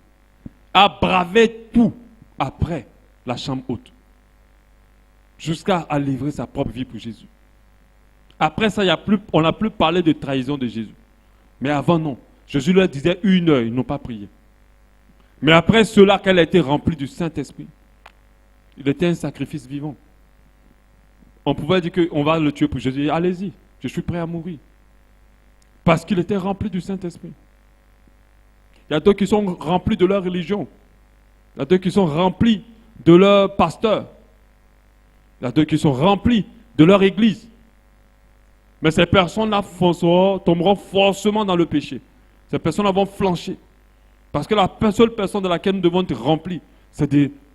a bravé tout après la chambre haute. Jusqu'à livrer sa propre vie pour Jésus. Après ça, on n'a plus parlé de trahison de Jésus. Mais avant, non. Jésus leur disait 1 heure, ils n'ont pas prié. Mais après cela, qu'elle a été remplie du Saint-Esprit, il était un sacrifice vivant. On pouvait dire qu'on va le tuer pour Jésus. Allez-y, je suis prêt à mourir. Parce qu'il était rempli du Saint-Esprit. Il y a d'autres qui sont remplis de leur religion. Il y a d'autres qui sont remplis de leur pasteur. Il y a d'autres qui sont remplis de leur église. Mais ces personnes-là tomberont forcément dans le péché. Ces personnes-là vont flancher. Parce que la seule personne de laquelle nous devons être remplis, c'est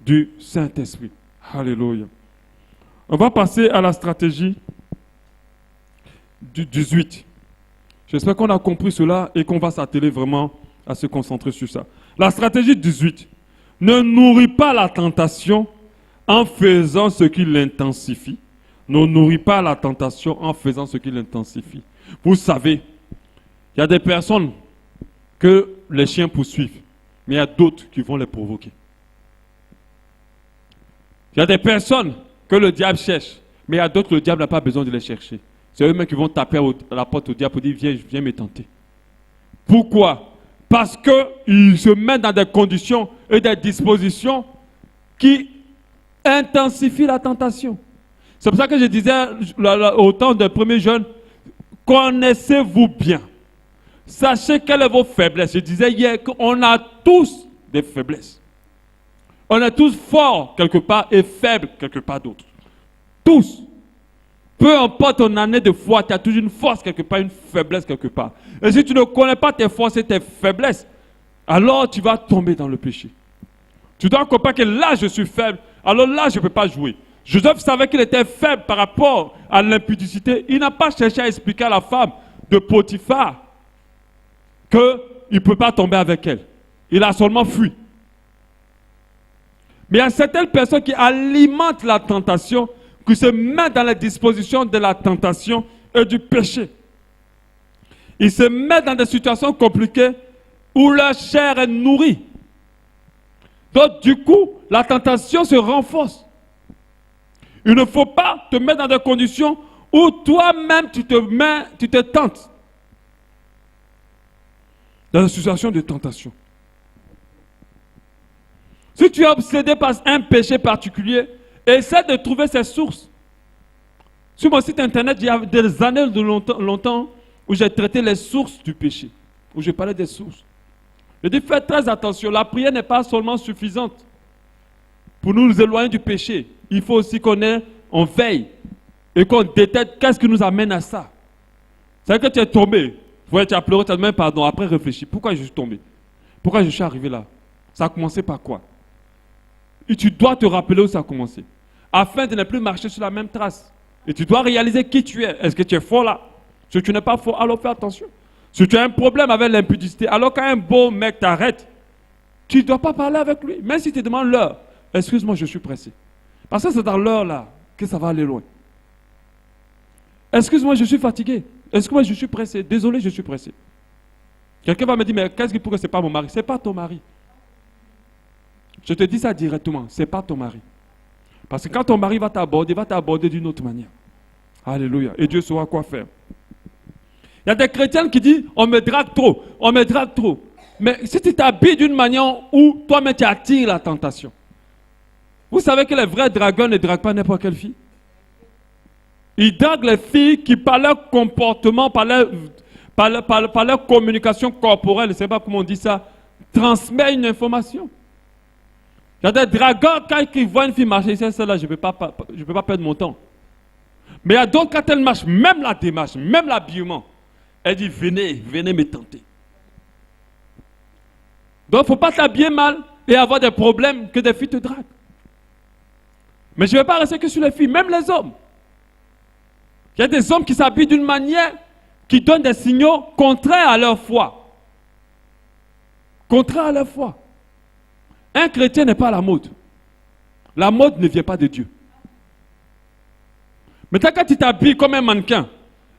du Saint-Esprit. Alléluia. On va passer à la stratégie du 18. J'espère qu'on a compris cela et qu'on va s'atteler vraiment à se concentrer sur ça. La stratégie 18. Ne nourris pas la tentation en faisant ce qui l'intensifie. Ne nourris pas la tentation en faisant ce qui l'intensifie. Vous savez, il y a des personnes que les chiens poursuivent, mais il y a d'autres qui vont les provoquer. Il y a des personnes que le diable cherche, mais il y a d'autres que le diable n'a pas besoin de les chercher. C'est eux-mêmes qui vont taper à la porte au diable pour dire viens me tenter. Pourquoi? Parce qu'ils se mettent dans des conditions et des dispositions qui intensifient la tentation. C'est pour ça que je disais au temps des premiers jeunes, connaissez-vous bien. Sachez quelles sont vos faiblesses. Je disais hier qu'on a tous des faiblesses. On est tous forts quelque part et faibles quelque part d'autre. Tous. Peu importe ton année de foi, tu as toujours une force quelque part, une faiblesse quelque part. Et si tu ne connais pas tes forces et tes faiblesses, alors tu vas tomber dans le péché. Tu dois comprendre que là je suis faible, alors là je ne peux pas jouer. Joseph savait qu'il était faible par rapport à l'impudicité. Il n'a pas cherché à expliquer à la femme de Potiphar qu'il ne peut pas tomber avec elle. Il a seulement fui. Mais il y a certaines personnes qui alimentent la tentation, qui se mettent dans la disposition de la tentation et du péché. Ils se mettent dans des situations compliquées où leur chair est nourrie. Donc du coup, la tentation se renforce. Il ne faut pas te mettre dans des conditions où toi-même tu te tentes. Dans une situation de tentation. Si tu es obsédé par un péché particulier, essaie de trouver ses sources. Sur mon site internet, il y a des années de longtemps où j'ai traité les sources du péché, où je parlais des sources. Je dis, faites très attention, la prière n'est pas seulement suffisante pour nous éloigner du péché. Il faut aussi on veille et qu'on détecte qu'est-ce qui nous amène à ça. C'est que tu es tombé, tu as pleuré, tu as demandé pardon, après réfléchis, pourquoi je suis tombé? Pourquoi je suis arrivé là? Ça a commencé par quoi? Et tu dois te rappeler où ça a commencé, afin de ne plus marcher sur la même trace. Et tu dois réaliser qui tu es. Est-ce que tu es fort là? Si tu n'es pas fort, alors fais attention. Si tu as un problème avec l'impudicité, alors quand un beau mec t'arrête, tu ne dois pas parler avec lui. Même si tu demandes l'heure, excuse-moi, je suis pressé. Parce que c'est dans l'heure là que ça va aller loin. Excuse-moi, je suis fatigué. Excuse-moi, je suis pressé. Désolé, je suis pressé. Quelqu'un va me dire, mais qu'est-ce qui prouve que ce n'est pas mon mari? Ce n'est pas ton mari. Je te dis ça directement, ce n'est pas ton mari. Parce que quand ton mari va t'aborder d'une autre manière. Alléluia. Et Dieu saura quoi faire. Il y a des chrétiens qui disent, on me drague trop, on me drague trop. Mais si tu t'habilles d'une manière où toi-même tu attires la tentation. Vous savez que les vrais dragueurs ne draguent pas n'importe quelle fille. Ils draguent les filles qui, par leur comportement, par leur communication corporelle, je ne sais pas comment on dit ça, transmettent une information. Il y a des dragueurs, quand ils voient une fille marcher, c'est celle-là, je ne peux pas perdre mon temps. Mais il y a d'autres, quand elle marche, même la démarche, même l'habillement, elle dit, venez me tenter. Donc, il ne faut pas t'habiller mal et avoir des problèmes que des filles te draguent. Mais je ne vais pas rester que sur les filles, même les hommes. Il y a des hommes qui s'habillent d'une manière qui donne des signaux contraires à leur foi. Contraires à leur foi. Un chrétien n'est pas à la mode. La mode ne vient pas de Dieu. Maintenant, quand tu t'habilles comme un mannequin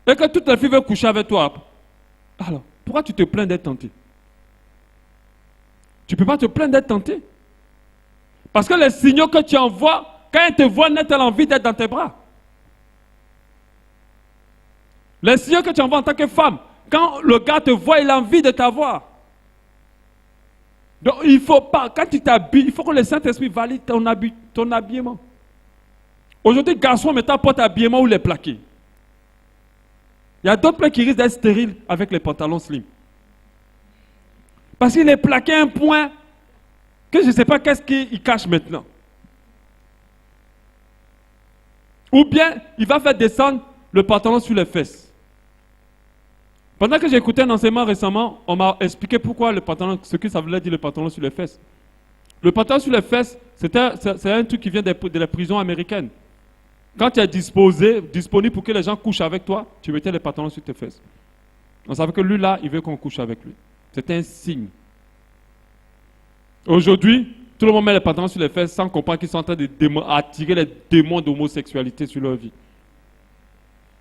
et que toutes les filles veulent coucher avec toi, alors, pourquoi tu te plains d'être tenté? Tu ne peux pas te plaindre d'être tenté. Parce que les signaux que tu envoies, quand elles te voient net, elles ont envie d'être dans tes bras. Les signaux que tu envoies en tant que femme, quand le gars te voit, il a envie de t'avoir. Donc il ne faut pas, quand tu t'habilles, il faut que le Saint-Esprit valide ton habillement. Aujourd'hui, garçon, maintenant, porte habillement ou les plaqués. Il y a d'autres qui risquent d'être stériles avec les pantalons slim. Parce qu'il est plaqué à un point que je ne sais pas qu'est-ce qu'il cache maintenant. Ou bien, il va faire descendre le pantalon sur les fesses. Pendant que j'écoutais un enseignement récemment, on m'a expliqué pourquoi le pantalon, ce que ça voulait dire le pantalon sur les fesses. Le pantalon sur les fesses, c'est un truc qui vient de la prison américaine. Quand tu es disponible pour que les gens couchent avec toi, tu mettais les pantalons sur tes fesses. On savait que lui là, il veut qu'on couche avec lui. C'est un signe. Aujourd'hui, tout le monde met les pantalons sur les fesses sans comprendre qu'ils sont en train d'attirer les démons d'homosexualité sur leur vie.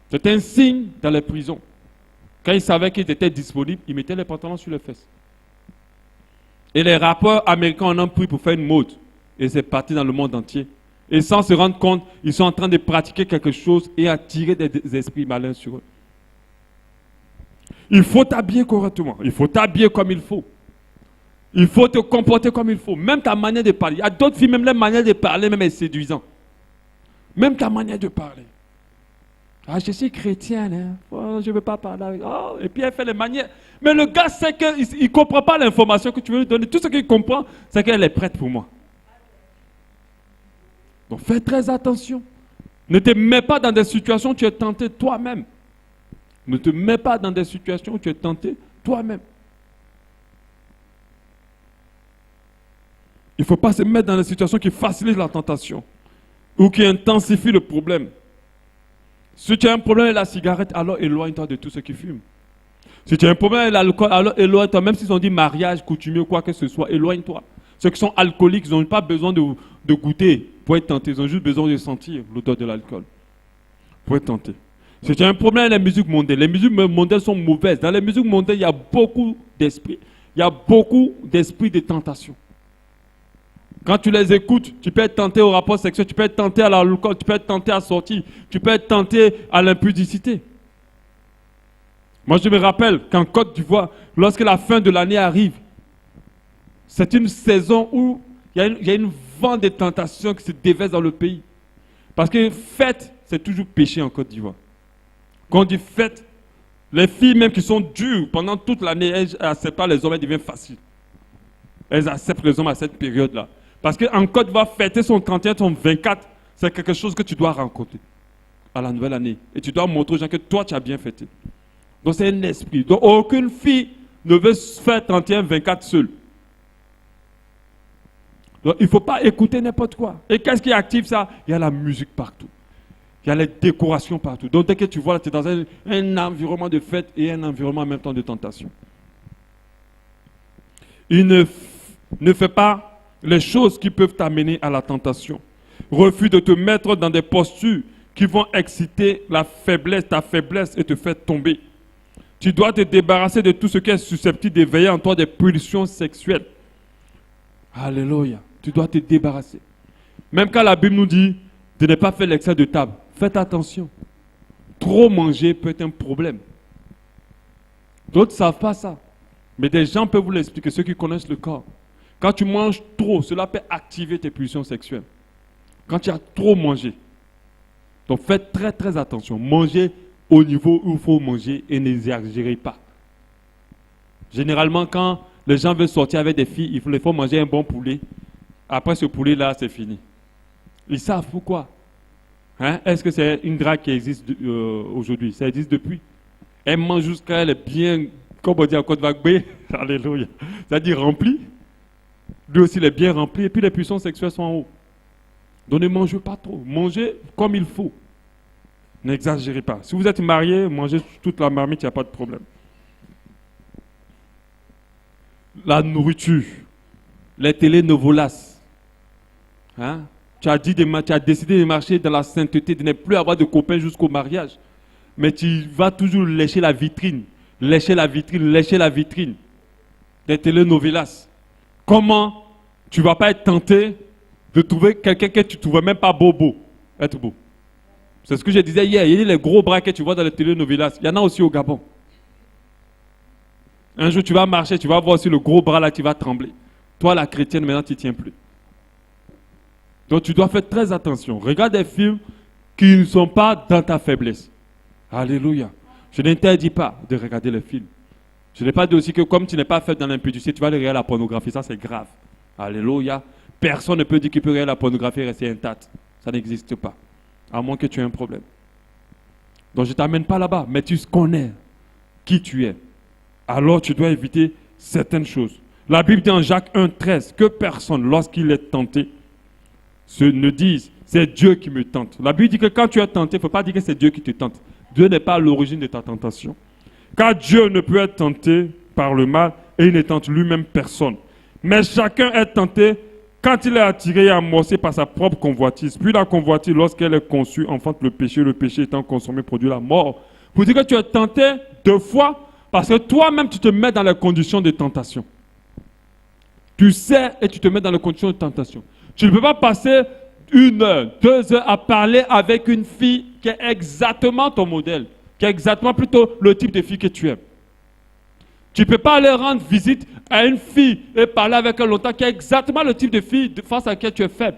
C'est un signe dans les prisons. Quand ils savaient qu'ils étaient disponibles, ils mettaient les pantalons sur les fesses. Et les rappeurs américains en ont pris pour faire une mode. Et c'est parti dans le monde entier. Et sans se rendre compte, ils sont en train de pratiquer quelque chose et attirer des esprits malins sur eux. Il faut t'habiller correctement. Il faut t'habiller comme il faut. Il faut te comporter comme il faut. Même ta manière de parler. Il y a d'autres filles, même la manière de parler même est séduisante. Même ta manière de parler. Ah, je suis chrétienne, hein. Oh, je ne veux pas parler avec... Oh, et puis elle fait les manières. Mais le gars sait qu'il ne comprend pas l'information que tu veux lui donner. Tout ce qu'il comprend, c'est qu'elle est prête pour moi. Donc fais très attention. Ne te mets pas dans des situations où tu es tenté toi-même. Ne te mets pas dans des situations où tu es tenté toi-même. Il ne faut pas se mettre dans des situations qui facilitent la tentation ou qui intensifient le problème. Si tu as un problème avec la cigarette, alors éloigne-toi de tout ce qui fume. Si tu as un problème avec l'alcool, alors éloigne-toi. Même s'ils ont dit mariage, coutumier ou quoi que ce soit, éloigne-toi. Ceux qui sont alcooliques, ils n'ont pas besoin de goûter pour être tentés. Ils ont juste besoin de sentir l'odeur de l'alcool pour être tentés. Si tu as un problème avec les musiques mondaines, les musiques mondaines sont mauvaises. Dans les musiques mondaines, il y a beaucoup d'esprits. Il y a beaucoup d'esprits de tentation. Quand tu les écoutes, tu peux être tenté au rapport sexuel, tu peux être tenté à l'alcool, tu peux être tenté à sortir, tu peux être tenté à l'impudicité. Moi, je me rappelle qu'en Côte d'Ivoire, lorsque la fin de l'année arrive, c'est une saison où il y a une vente de tentation qui se déverse dans le pays. Parce que fête, c'est toujours péché en Côte d'Ivoire. Quand on dit fête, les filles même qui sont dures pendant toute l'année, elles n'acceptent pas les hommes, elles deviennent faciles. Elles acceptent les hommes à cette période-là. Parce qu'en Côte d'Ivoire, fêter son 31, son 24, c'est quelque chose que tu dois rencontrer à la nouvelle année. Et tu dois montrer aux gens que toi, tu as bien fêté. Donc c'est un esprit. Donc aucune fille ne veut faire 31, 24 seule. Donc il ne faut pas écouter n'importe quoi. Et qu'est-ce qui active ça? Il y a la musique partout. Il y a les décorations partout. Donc dès que tu vois, tu es dans un environnement de fête et un environnement en même temps de tentation. Il ne fait pas les choses qui peuvent t'amener à la tentation. Refuse de te mettre dans des postures qui vont exciter la faiblesse, ta faiblesse et te faire tomber. Tu dois te débarrasser de tout ce qui est susceptible d'éveiller en toi des pulsions sexuelles. Alléluia. Tu dois te débarrasser. Même quand la Bible nous dit de ne pas faire l'excès de table, faites attention. Trop manger peut être un problème. D'autres ne savent pas ça. Mais des gens peuvent vous l'expliquer, ceux qui connaissent le corps. Quand tu manges trop, cela peut activer tes pulsions sexuelles. Quand tu as trop mangé. Donc faites très très attention. Mangez au niveau où il faut manger et n'exagérez pas. Généralement, quand les gens veulent sortir avec des filles, il faut manger un bon poulet. Après ce poulet-là, c'est fini. Ils savent pourquoi. Hein? Est-ce que c'est une drague qui existe aujourd'hui? Ça existe depuis. Elle mange jusqu'à elle est bien, comme on dit en Côte d'Ivoire, alléluia. C'est-à-dire remplie. Lui aussi, il est bien rempli. Et puis les puissances sexuelles sont en haut. Donc ne mangez pas trop. Mangez comme il faut. N'exagérez pas. Si vous êtes marié, mangez toute la marmite, il n'y a pas de problème. La nourriture. Les télénovelas. Hein? Tu as décidé de marcher dans la sainteté, de ne plus avoir de copains jusqu'au mariage. Mais tu vas toujours lécher la vitrine. Lécher la vitrine, lécher la vitrine. Des télénovelas. Comment tu ne vas pas être tenté de trouver quelqu'un que tu ne trouvais même pas beau. Être beau. C'est ce que je disais hier. Il y a les gros bras que tu vois dans les télénovelas. Il y en a aussi au Gabon. Un jour, tu vas marcher, tu vas voir aussi le gros bras là, tu vas trembler. Toi, la chrétienne, maintenant, tu ne tiens plus. Donc, tu dois faire très attention. Regarde des films qui ne sont pas dans ta faiblesse. Alléluia. Je n'interdis pas de regarder les films. Je n'ai pas dit aussi que comme tu n'es pas fait dans l'impudicité, tu vas aller regarder la pornographie. Ça, c'est grave. Alléluia. Personne ne peut dire qu'il peut regarder la pornographie et rester intact. Ça n'existe pas. À moins que tu aies un problème. Donc, je ne t'amène pas là-bas, mais tu connais qui tu es. Alors, tu dois éviter certaines choses. La Bible dit en Jacques 1,13 que personne, lorsqu'il est tenté, ne dise c'est Dieu qui me tente. La Bible dit que quand tu es tenté, il ne faut pas dire que c'est Dieu qui te tente. Dieu n'est pas à l'origine de ta tentation. Car Dieu ne peut être tenté par le mal et il ne tente lui-même personne. Mais chacun est tenté quand il est attiré et amorcé par sa propre convoitise. Puis la convoitise, lorsqu'elle est conçue, enfante le péché étant consommé produit la mort. Pour dire que tu es tenté deux fois parce que toi-même tu te mets dans les conditions de tentation. Tu sais et tu te mets dans les conditions de tentation. Tu ne peux pas passer 1 heure, 2 heures à parler avec une fille qui est exactement ton modèle, qui est exactement plutôt le type de fille que tu aimes. Tu ne peux pas aller rendre visite à une fille et parler avec elle longtemps, qui est exactement le type de fille face à laquelle tu es faible.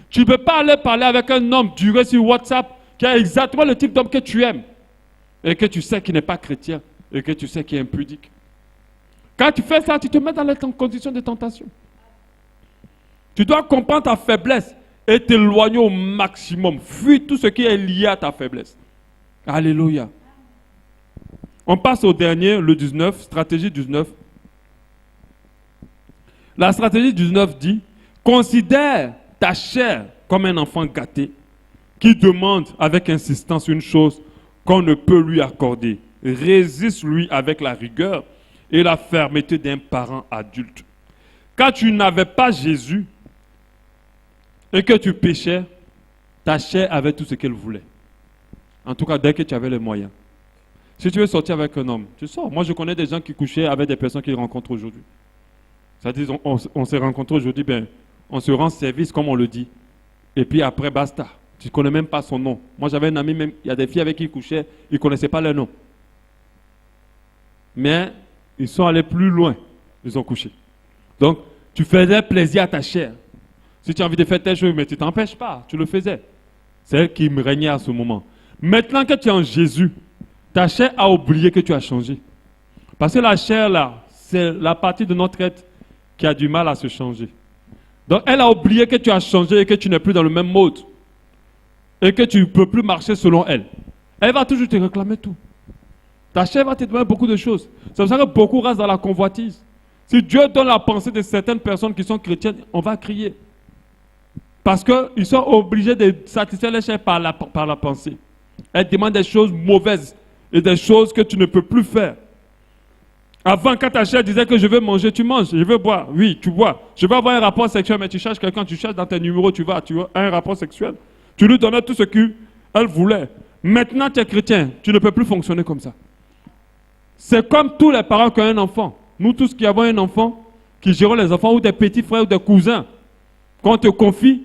Tu ne peux pas aller parler avec un homme duré sur WhatsApp, qui est exactement le type d'homme que tu aimes, et que tu sais qu'il n'est pas chrétien, et que tu sais qu'il est impudique. Quand tu fais ça, tu te mets dans les conditions de tentation. Tu dois comprendre ta faiblesse et t'éloigner au maximum. Fuis tout ce qui est lié à ta faiblesse. Alléluia. On passe au dernier, le 19, stratégie 19. La stratégie 19 dit, considère ta chair comme un enfant gâté qui demande avec insistance une chose qu'on ne peut lui accorder. Résiste-lui avec la rigueur et la fermeté d'un parent adulte. Quand tu n'avais pas Jésus et que tu péchais, ta chair avait tout ce qu'elle voulait. En tout cas, dès que tu avais les moyens. Si tu veux sortir avec un homme, tu sors. Moi, je connais des gens qui couchaient avec des personnes qu'ils rencontrent aujourd'hui. C'est-à-dire, on s'est rencontrés aujourd'hui, on se rend service comme on le dit. Et puis après, basta. Tu ne connais même pas son nom. Moi, j'avais un ami, même, il y a des filles avec qui il couchait, ils ne connaissaient pas leur nom. Mais ils sont allés plus loin. Ils ont couché. Donc, tu faisais plaisir à ta chair. Si tu as envie de faire telle chose, mais tu ne t'empêches pas, tu le faisais. C'est elle qui me régnait à ce moment. Maintenant que tu es en Jésus, ta chair a oublié que tu as changé. Parce que la chair, là, c'est la partie de notre être qui a du mal à se changer. Donc, elle a oublié que tu as changé et que tu n'es plus dans le même mode. Et que tu ne peux plus marcher selon elle. Elle va toujours te réclamer tout. Ta chair va te demander beaucoup de choses. C'est pour ça que beaucoup restent dans la convoitise. Si Dieu donne la pensée de certaines personnes qui sont chrétiennes, on va crier. Parce qu'ils sont obligés de satisfaire les chairs par la pensée. Elle demande des choses mauvaises et des choses que tu ne peux plus faire. Avant, quand ta chair disait que je veux manger, tu manges. Je veux boire, oui, tu bois. Je veux avoir un rapport sexuel, mais tu cherches quelqu'un, tu cherches dans tes numéros, tu as un rapport sexuel. Tu lui donnais tout ce qu'elle voulait. Maintenant, tu es chrétien, tu ne peux plus fonctionner comme ça. C'est comme tous les parents qui ont un enfant. Nous tous qui avons un enfant, qui gérons les enfants, ou des petits frères, ou des cousins, qu'on te confie.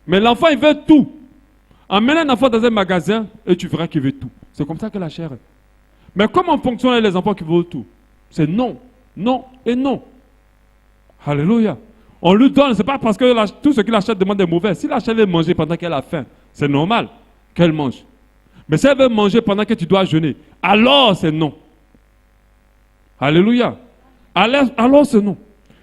Mais l'enfant, il veut tout. Emmène un enfant dans un magasin et tu verras qu'il veut tout. C'est comme ça que la chair est. Mais comment fonctionnent les enfants qui veulent tout? C'est non, non et non. Alléluia. On lui donne, c'est pas parce que tout ce qu'il achète demande est mauvais. Si la chair veut manger pendant qu'elle a faim, c'est normal qu'elle mange. Mais si elle veut manger pendant que tu dois jeûner, alors c'est non. Alléluia. Alors c'est non.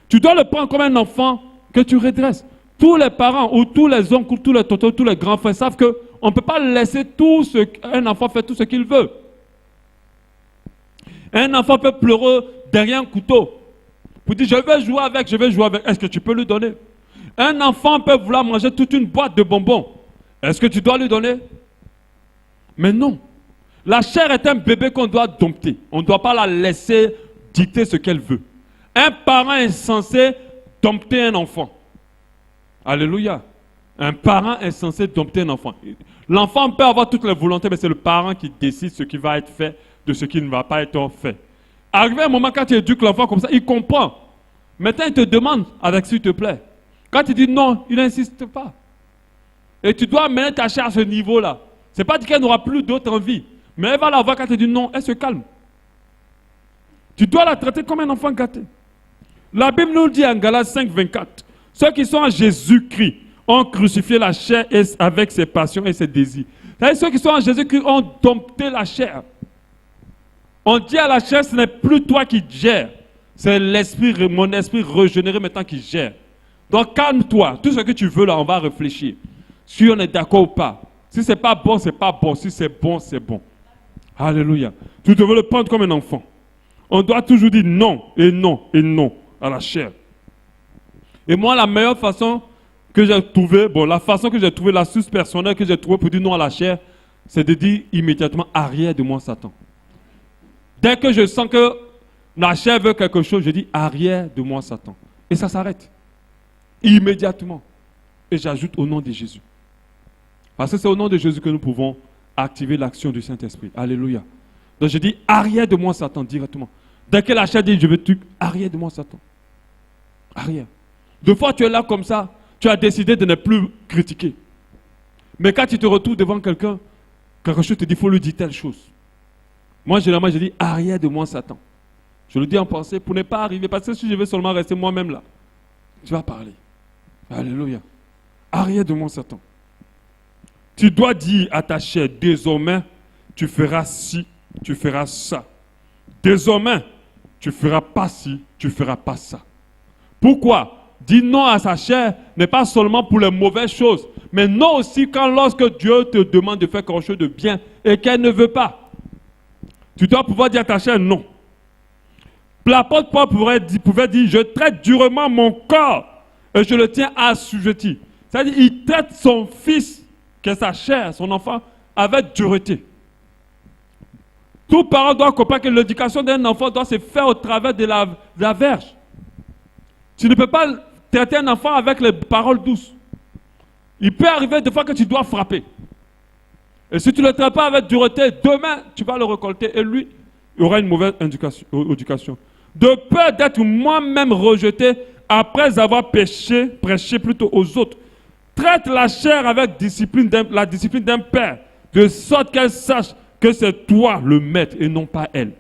Tu dois le prendre comme un enfant que tu redresses. Tous les parents ou tous les oncles, ou tous les tontons, tous les grands frères savent qu'on ne peut pas laisser un enfant faire tout ce qu'il veut. Un enfant peut pleurer derrière un couteau. Pour dire, je vais jouer avec. Est-ce que tu peux lui donner? Un enfant peut vouloir manger toute une boîte de bonbons. Est-ce que tu dois lui donner? Mais non. La chair est un bébé qu'on doit dompter. On ne doit pas la laisser dicter ce qu'elle veut. Un parent est censé dompter un enfant. Alléluia. Un parent est censé dompter un enfant. L'enfant peut avoir toutes les volontés, mais c'est le parent qui décide ce qui va être fait de ce qui ne va pas être fait. Arrivé un moment, quand tu éduques l'enfant comme ça, il comprend. Maintenant, il te demande avec s'il te plaît. Quand il dit non, il n'insiste pas. Et tu dois mener ta chair à ce niveau-là. Ce n'est pas dit qu'elle n'aura plus d'autres envies. Mais elle va la voir quand tu dis non, elle se calme. Tu dois la traiter comme un enfant gâté. La Bible nous dit en Galates 5, 24, ceux qui sont en Jésus-Christ ont crucifié la chair avec ses passions et ses désirs. C'est-à-dire ceux qui sont en Jésus-Christ ont dompté la chair. On dit à la chair, ce n'est plus toi qui gères. C'est mon esprit régénéré maintenant qui gère. Donc calme-toi. Tout ce que tu veux là, on va réfléchir. Si on est d'accord ou pas. Si ce n'est pas bon, c'est pas bon. Si c'est bon, c'est bon. Alléluia. Tu devrais le prendre comme un enfant. On doit toujours dire non et non et non à la chair. Et moi, la meilleure façon que j'ai trouvée, l'astuce personnelle que j'ai trouvée pour dire non à la chair, c'est de dire immédiatement arrière de moi, Satan. Dès que je sens que la chair veut quelque chose, je dis arrière de moi, Satan. Et ça s'arrête. Immédiatement. Et j'ajoute au nom de Jésus. Parce que c'est au nom de Jésus que nous pouvons activer l'action du Saint-Esprit. Alléluia. Donc je dis arrière de moi, Satan, directement. Dès que la chair dit je veux tuer, arrière de moi, Satan. Arrière. Deux fois tu es là comme ça, tu as décidé de ne plus critiquer. Mais quand tu te retrouves devant quelqu'un, quelque chose te dit, il faut lui dire telle chose. Moi, généralement, je dis arrière de moi, Satan. Je le dis en pensée pour ne pas arriver. Parce que si je veux seulement rester moi-même là, tu vas parler. Alléluia. Arrière de moi, Satan. Tu dois dire à ta chair, désormais, tu feras ci, tu feras ça. Désormais, tu ne feras pas ci, tu ne feras pas ça. Pourquoi? Dire non à sa chair n'est pas seulement pour les mauvaises choses, mais non aussi lorsque Dieu te demande de faire quelque chose de bien et qu'elle ne veut pas. Tu dois pouvoir dire à ta chair non. L'apôtre Paul pouvait dire, je traite durement mon corps et je le tiens assujetti. C'est-à-dire, il traite son fils, qui est sa chair, son enfant, avec dureté. Tout parent doit comprendre que l'éducation d'un enfant doit se faire au travers de la verge. Tu ne peux pas traiter un enfant avec les paroles douces. Il peut arriver des fois que tu dois frapper. Et si tu ne le traites pas avec dureté, demain, tu vas le récolter et lui, il aura une mauvaise éducation. De peur d'être moi-même rejeté après avoir prêché plutôt aux autres. Traite la chair avec la discipline d'un père, de sorte qu'elle sache que c'est toi le maître et non pas elle.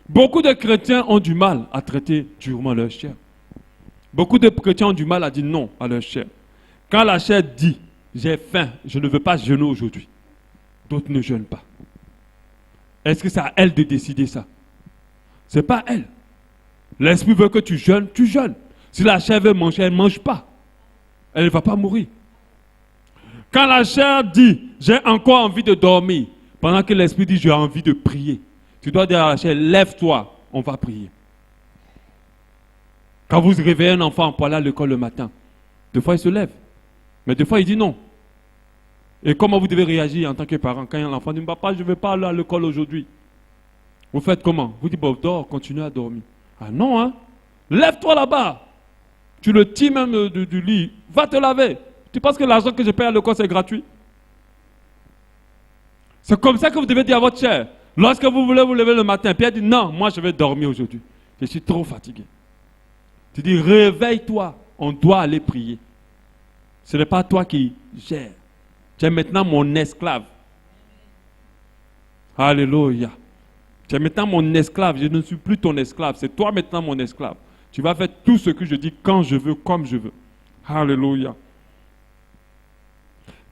Beaucoup de chrétiens ont du mal à traiter durement leur chair. Beaucoup de chrétiens ont du mal à dire non à leur chair. Quand la chair dit, j'ai faim, je ne veux pas jeûner aujourd'hui, d'autres ne jeûnent pas. Est-ce que c'est à elle de décider ça? Ce n'est pas elle. L'esprit veut que tu jeûnes, tu jeûnes. Si la chair veut manger, elle ne mange pas. Elle ne va pas mourir. Quand la chair dit, j'ai encore envie de dormir, pendant que l'esprit dit, j'ai envie de prier, tu dois dire à la chair, lève-toi, on va prier. Quand vous réveillez un enfant pour aller à l'école le matin, des fois il se lève, mais des fois il dit non. Et comment vous devez réagir en tant que parent quand l'enfant dit, papa, je ne vais pas aller à l'école aujourd'hui? Vous faites comment? Vous dites, bon, dors, continue à dormir. Ah non, hein? Lève-toi là-bas. Tu le tires même du lit. Va te laver. Tu penses que l'argent que je paye à l'école, c'est gratuit? C'est comme ça que vous devez dire à votre chair. Lorsque vous voulez vous lever le matin, Pierre dit, non, moi je vais dormir aujourd'hui. Je suis trop fatigué. Tu dis, réveille-toi. On doit aller prier. Ce n'est pas toi qui gères. Tu es maintenant mon esclave. Alléluia. Tu es maintenant mon esclave. Je ne suis plus ton esclave. C'est toi maintenant mon esclave. Tu vas faire tout ce que je dis quand je veux, comme je veux. Alléluia.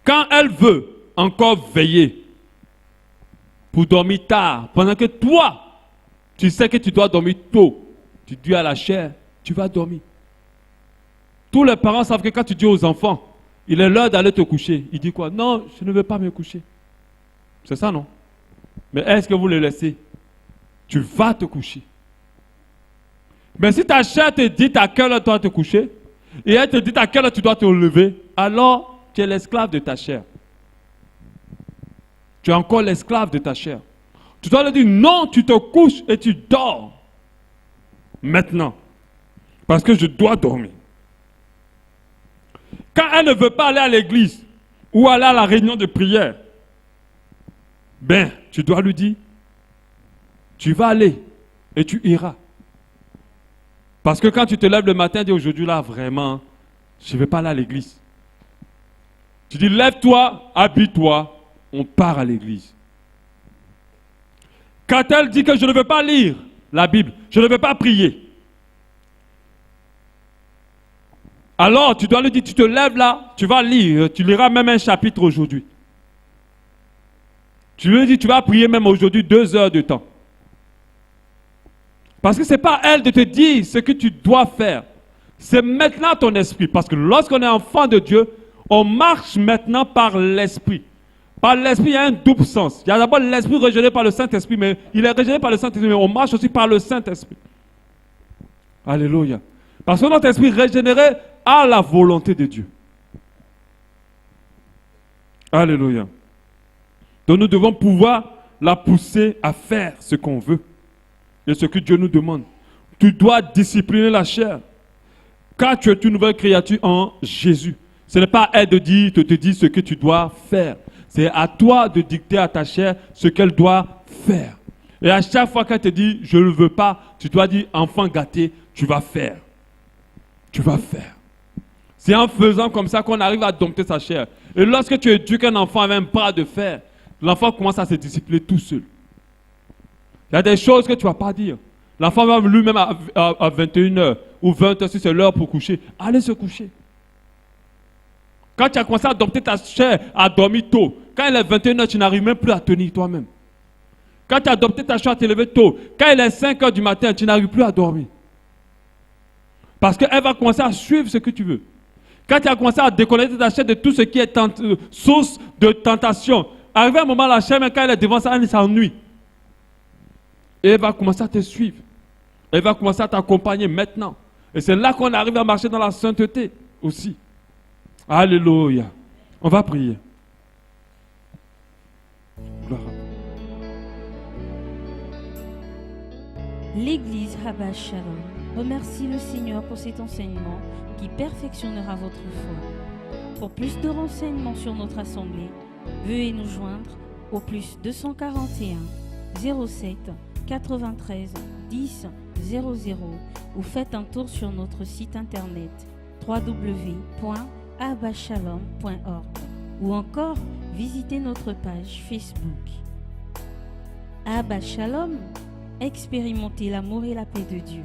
Quand elle veut encore veiller pour dormir tard, pendant que toi, tu sais que tu dois dormir tôt, tu dis à la chair, tu vas dormir. Tous les parents savent que quand tu dis aux enfants, il est l'heure d'aller te coucher, il dit quoi? Non, je ne veux pas me coucher. C'est ça, non? Mais est-ce que vous le laissez? Tu vas te coucher. Mais si ta chair te dit à quelle heure tu dois te coucher, et elle te dit à quelle heure tu dois te lever, alors tu es l'esclave de ta chair. Tu es encore l'esclave de ta chair. Tu dois lui dire non, tu te couches et tu dors. Maintenant. Parce que je dois dormir. Quand elle ne veut pas aller à l'église ou aller à la réunion de prière, ben, tu dois lui dire, tu vas aller et tu iras. Parce que quand tu te lèves le matin, dis aujourd'hui là, vraiment, je ne vais pas aller à l'église. Tu dis, lève-toi, habille-toi, on part à l'église. Quand elle dit que je ne veux pas lire la Bible, je ne veux pas prier, alors tu dois lui dire, tu te lèves là, tu vas lire, tu liras même un chapitre aujourd'hui. Tu lui dis, tu vas prier même aujourd'hui 2 heures de temps. Parce que ce n'est pas à elle de te dire ce que tu dois faire. C'est maintenant ton esprit. Parce que lorsqu'on est enfant de Dieu, on marche maintenant par l'esprit. Par l'esprit, il y a un double sens. Il y a d'abord l'esprit régénéré par le Saint-Esprit, mais il est régénéré par le Saint-Esprit, mais on marche aussi par le Saint-Esprit. Alléluia. Parce que notre esprit régénéré a la volonté de Dieu. Alléluia. Donc nous devons pouvoir la pousser à faire ce qu'on veut. Et ce que Dieu nous demande. Tu dois discipliner la chair. Car tu es une nouvelle créature en Jésus. Ce n'est pas à elle de te dire ce que tu dois faire. C'est à toi de dicter à ta chair ce qu'elle doit faire. Et à chaque fois qu'elle te dit je ne veux pas, tu dois dire enfant gâté, tu vas faire. Tu vas faire. C'est en faisant comme ça qu'on arrive à dompter sa chair. Et lorsque tu éduques un enfant avec un bras de fer, l'enfant commence à se discipliner tout seul. Il y a des choses que tu ne vas pas dire. L'enfant va lui-même à 21h ou 20h, si c'est l'heure pour coucher, allez se coucher. Quand tu as commencé à adopter ta chair à dormir tôt, quand il est 21h, tu n'arrives même plus à tenir toi-même. Quand tu as adopté ta chair à te lever tôt, quand il est 5h du matin, tu n'arrives plus à dormir. Parce qu'elle va commencer à suivre ce que tu veux. Quand tu as commencé à déconnecter ta chair de tout ce qui est source de tentation, arrivé un moment, la chair, même quand elle est devant ça, elle s'ennuie. Et elle va commencer à te suivre. Elle va commencer à t'accompagner maintenant. Et c'est là qu'on arrive à marcher dans la sainteté aussi. Alléluia. On va prier. Gloire. L'Église Rabba Shalom remercie le Seigneur pour cet enseignement qui perfectionnera votre foi. Pour plus de renseignements sur notre assemblée, veuillez nous joindre au plus 241 07 93 10 00 ou faites un tour sur notre site internet www.abbashalom.org ou encore visitez notre page Facebook. Abba Shalom, expérimentez l'amour et la paix de Dieu.